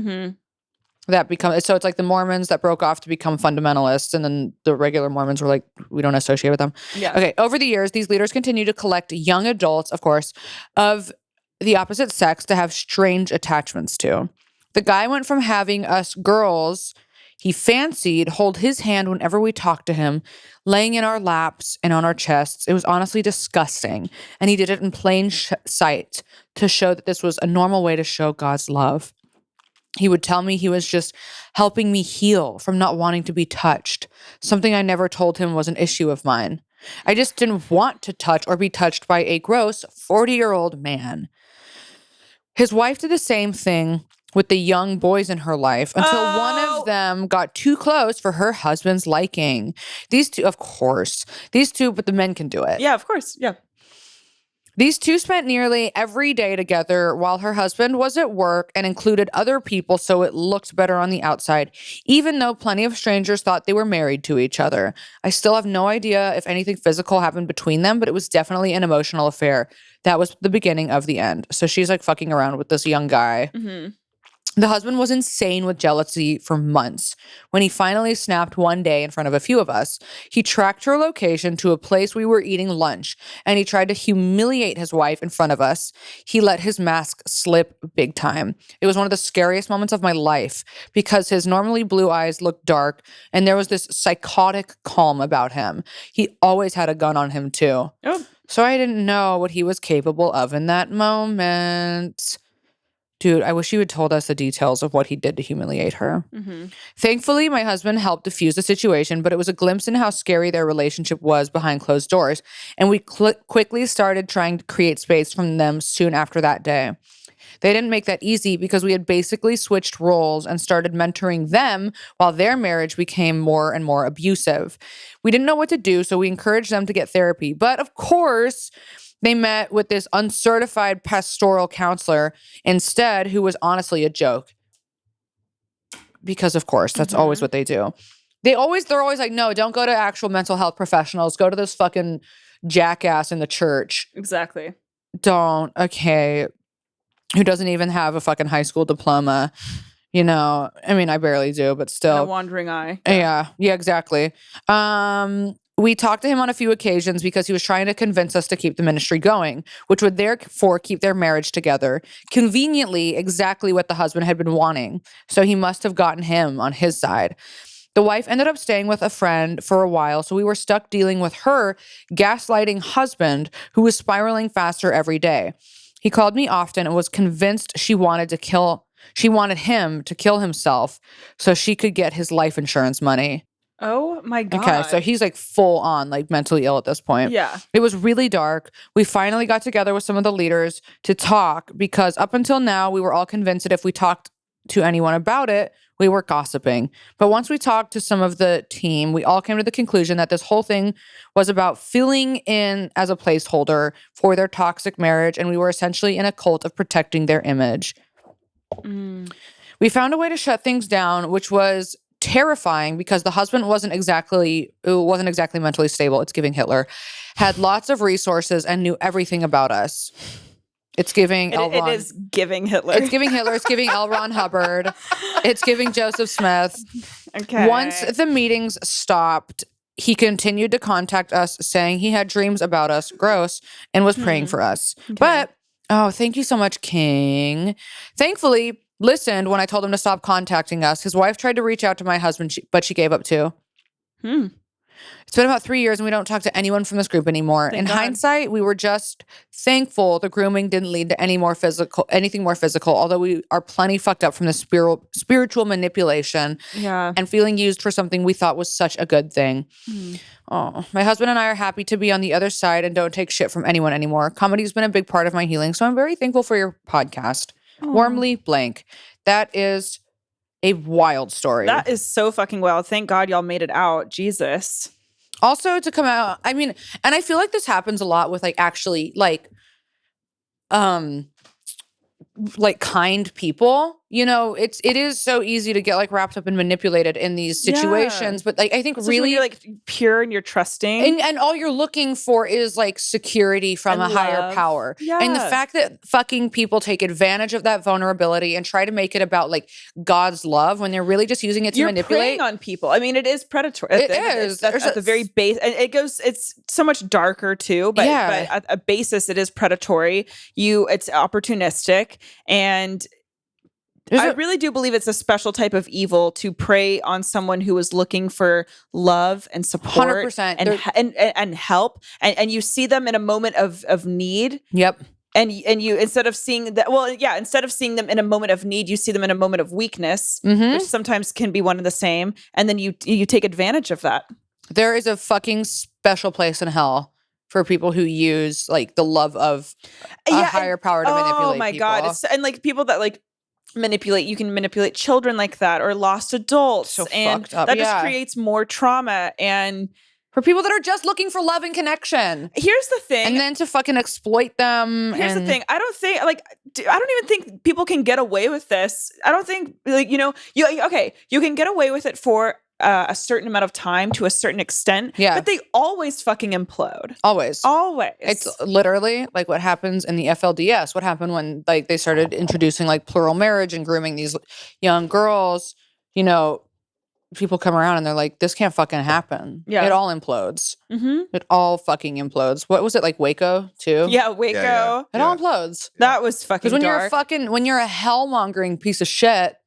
That becomes, so it's like the Mormons that broke off to become fundamentalists, and then the regular Mormons were like, we don't associate with them. Yeah. Okay, over the years, these leaders continue to collect young adults, of course, of the opposite sex to have strange attachments to. The guy went from having us girls he fancied hold his hand whenever we talked to him, laying in our laps and on our chests. It was honestly disgusting, and he did it in plain sight to show that this was a normal way to show God's love. He would tell me he was just helping me heal from not wanting to be touched, something I never told him was an issue of mine. I just didn't want to touch or be touched by a gross 40-year-old man. His wife did the same thing with the young boys in her life until one of them got too close for her husband's liking. These two, but the men can do it. Yeah, of course. Yeah. These two spent nearly every day together while her husband was at work and included other people so it looked better on the outside, even though plenty of strangers thought they were married to each other. I still have no idea if anything physical happened between them, but it was definitely an emotional affair. That was the beginning of the end. So she's like fucking around with this young guy. Mm-hmm. The husband was insane with jealousy for months. When he finally snapped one day in front of a few of us, he tracked her location to a place we were eating lunch, and he tried to humiliate his wife in front of us. He let his mask slip big time. It was one of the scariest moments of my life because his normally blue eyes looked dark, and there was this psychotic calm about him. He always had a gun on him too. Oh. So I didn't know what he was capable of in that moment. Dude, I wish you had told us the details of what he did to humiliate her. Mm-hmm. Thankfully, my husband helped diffuse the situation, but it was a glimpse in how scary their relationship was behind closed doors, and we quickly started trying to create space from them soon after that day. They didn't make that easy because we had basically switched roles and started mentoring them while their marriage became more and more abusive. We didn't know what to do, so we encouraged them to get therapy. But of course, they met with this uncertified pastoral counselor instead, who was honestly a joke. Because of course, that's always what they do. They're always like, no, don't go to actual mental health professionals. Go to this fucking jackass in the church. Exactly. Don't. Okay. Who doesn't even have a fucking high school diploma. You know, I mean, I barely do, but still. And a wandering eye. Yeah, exactly. We talked to him on a few occasions because he was trying to convince us to keep the ministry going, which would therefore keep their marriage together. Conveniently, exactly what the husband had been wanting. So he must have gotten him on his side. The wife ended up staying with a friend for a while, so we were stuck dealing with her gaslighting husband, who was spiraling faster every day. He called me often and was convinced she wanted him to kill himself so she could get his life insurance money. Oh my God. Okay, so he's like full on like mentally ill at this point. Yeah. It was really dark. We finally got together with some of the leaders to talk because up until now we were all convinced that if we talked to anyone about it, we were gossiping. But once we talked to some of the team, we all came to the conclusion that this whole thing was about filling in as a placeholder for their toxic marriage, and we were essentially in a cult of protecting their image. We found a way to shut things down, which was terrifying because the husband wasn't exactly mentally stable. It's giving Hitler. Had lots of resources and knew everything about us. It's giving L. Ron. It is giving Hitler. It's giving Hitler. It's giving L. Ron Hubbard. It's giving Joseph Smith. Okay. Once the meetings stopped, he continued to contact us saying he had dreams about us, gross, and was praying for us. Okay. But, thank you so much, King. Thankfully, listened when I told him to stop contacting us. His wife tried to reach out to my husband, but she gave up too. It's been about 3 years and we don't talk to anyone from this group anymore. Thank In God. hindsight, we were just thankful the grooming didn't lead to anything more physical, although we are plenty fucked up from the spiritual manipulation and feeling used for something we thought was such a good thing. Oh, my husband and I are happy to be on the other side and don't take shit from anyone anymore. Comedy has been a big part of my healing, so I'm very thankful for your podcast. Warmly, blank. That is a wild story. That is so fucking wild. Thank God y'all made it out. Jesus. Also to come out, I mean, and I feel like this happens a lot with like actually like kind people. You know, it is so easy to get like wrapped up and manipulated in these situations. But like I think Especially really when you're like pure and you're trusting. and all you're looking for is like security from And a higher love. power. And the Yes. fact that fucking people take advantage of that vulnerability and try to make it about like God's love when they're really just using it to You're manipulate. preying on people. I mean, it is predatory. It is. That's at the very base. And it's so much darker too, but at a basis, it is predatory. It's opportunistic. And I really do believe it's a special type of evil to prey on someone who is looking for love and support 100%. and help. And you see them in a moment of need. Yep. And you instead of seeing them in a moment of need, you see them in a moment of weakness, which sometimes can be one and the same. And then you take advantage of that. There is a fucking special place in hell for people who use like the love of a higher power to manipulate. Oh my people. God. And like people that like you can manipulate children like that or lost adults. So and fucked up. that just creates more trauma. And for people that are just looking for love and connection. Here's the thing. And then to fucking exploit them. Here's the thing. I don't even think people can get away with this. I don't think you can get away with it for a certain amount of time to a certain extent. Yeah. But they always fucking implode. Always. It's literally like what happens in the FLDS. What happened when like they started introducing like plural marriage and grooming these young girls, you know, people come around and they're like, this can't fucking happen. Yeah. It all implodes. It all fucking implodes. What was it, like Waco too? Yeah, Waco. Yeah. It all implodes. That was fucking Because when you're a hellmongering piece of shit.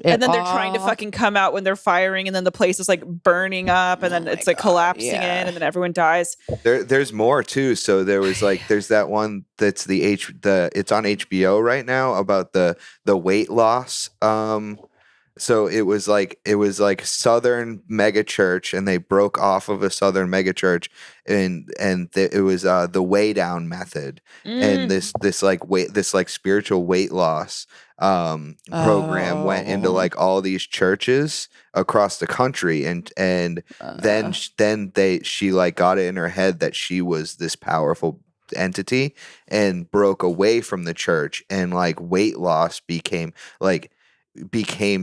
And then they're trying to fucking come out when they're firing, and then the place is like burning up, and then it's like collapsing in, and then everyone dies. There's more too. So there's that one that's it's on HBO right now about the weight loss. So it was like Southern mega church, and they broke off of a Southern mega church, and it was the way down method, and this spiritual weight loss program went into like all these churches across the country, and then she like got it in her head that she was this powerful entity and broke away from the church, and like weight loss became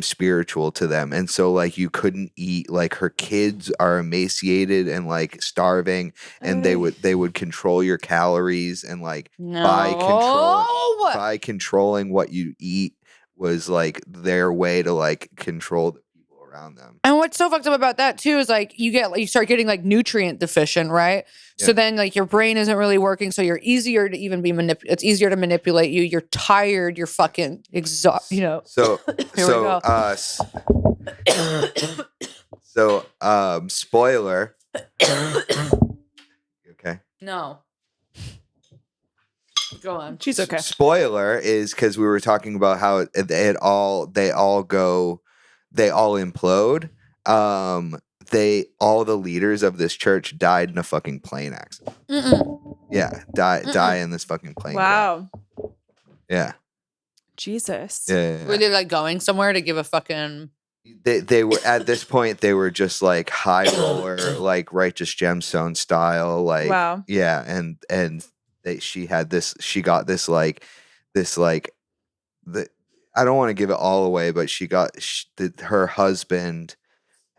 spiritual to them. And so like you couldn't eat, like her kids are emaciated and like starving, and they would control your calories, and like by controlling what you eat was like their way to like control the people around them. And what's so fucked up about that too is like you start getting like nutrient deficient, right? Yeah. So then like your brain isn't really working, so you're easier to even be it's easier to manipulate you. You're tired, you're fucking exhausted, you know. So spoiler. Okay. No. Go on. She's okay. Spoiler is because we were talking about how they all implode. all the leaders of this church died in a fucking plane accident. Yeah, die in this fucking plane. Wow. Crash. Yeah. Jesus. Yeah. Were they like going somewhere to give a fucking? They were at this point. They were just like high roller, like Righteous Gemstone style. Like wow. Yeah, and she got this I don't want to give it all away, but her husband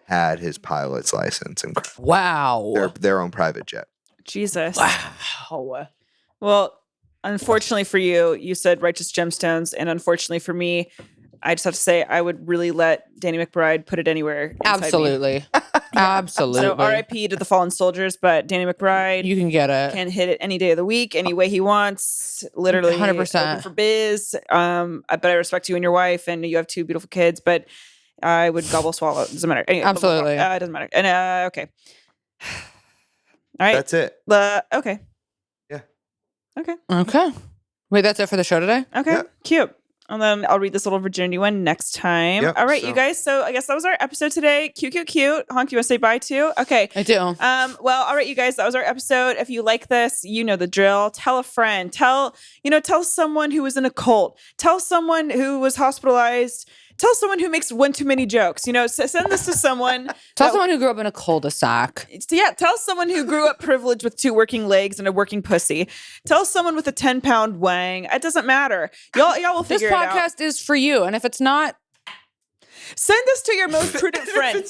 had his pilot's license and wow, their own private jet. Jesus. Wow. Well, unfortunately for you, you said Righteous Gemstones, and unfortunately for me, I just have to say I would really let Danny McBride put it anywhere. Absolutely. Absolutely. So R.I.P. to the fallen soldiers, but Danny McBride, you can get it. Can hit it any day of the week, any way he wants. Literally, 100% open for biz. But I respect you and your wife, and you have 2 beautiful kids. But I would gobble swallow. It doesn't matter. Anyway, absolutely, it doesn't matter. And okay, all right, that's it. Okay. Yeah. Okay. Wait, that's it for the show today. Okay. Yep. Cute. And then I'll read this little virginity one next time. Yep, all right, you guys. So I guess that was our episode today. Cute. Honk, you want to say bye too? Okay. I do. Well, all right, you guys, that was our episode. If you like this, you know the drill. Tell a friend. Tell someone who was in a cult. Tell someone who was hospitalized. Tell someone who makes one too many jokes. Send this to someone. Tell someone who grew up in a cul-de-sac. Yeah, tell someone who grew up privileged with 2 working legs and a working pussy. Tell someone with a 10-pound wang. It doesn't matter. Y'all will figure it out. This podcast is for you, and if it's not, send this to your most prudent friend.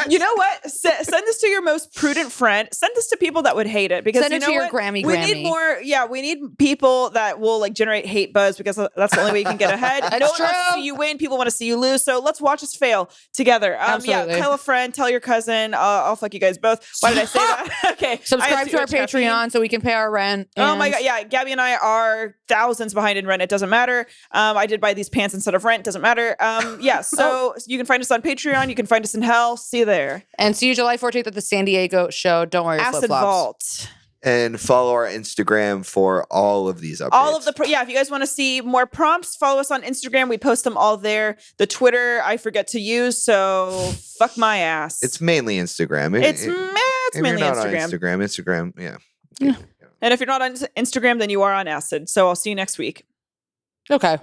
You know what? Send this to your most prudent friend. Send this to people that would hate it, because send it to your Grammy. We need more. Yeah, we need people that will like generate hate buzz, because that's the only way you can get ahead. No one wants to see you win. People want to see you lose. So let's watch us fail together. Absolutely. Yeah, tell a friend. Tell your cousin. I'll fuck you guys both. Why did I say that? Okay. Subscribe to our Patreon so we can pay our rent. Oh my god, yeah. Gabby and I are thousands behind in rent. It doesn't matter. I did buy these pants instead of rent. Doesn't matter. Yeah. So you can find us on Patreon. You can find us in hell. See you there. And see you July 14th at the San Diego show. Don't wear your Acid flip-flops. Vault. And follow our Instagram for all of these updates. All of the if you guys want to see more prompts, follow us on Instagram. We post them all there. The Twitter I forget to use, so fuck my ass. It's mainly Instagram. It's if mainly you're not Instagram. On Instagram, yeah. And if you're not on Instagram, then you are on acid. So I'll see you next week. Okay.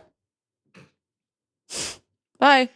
Bye.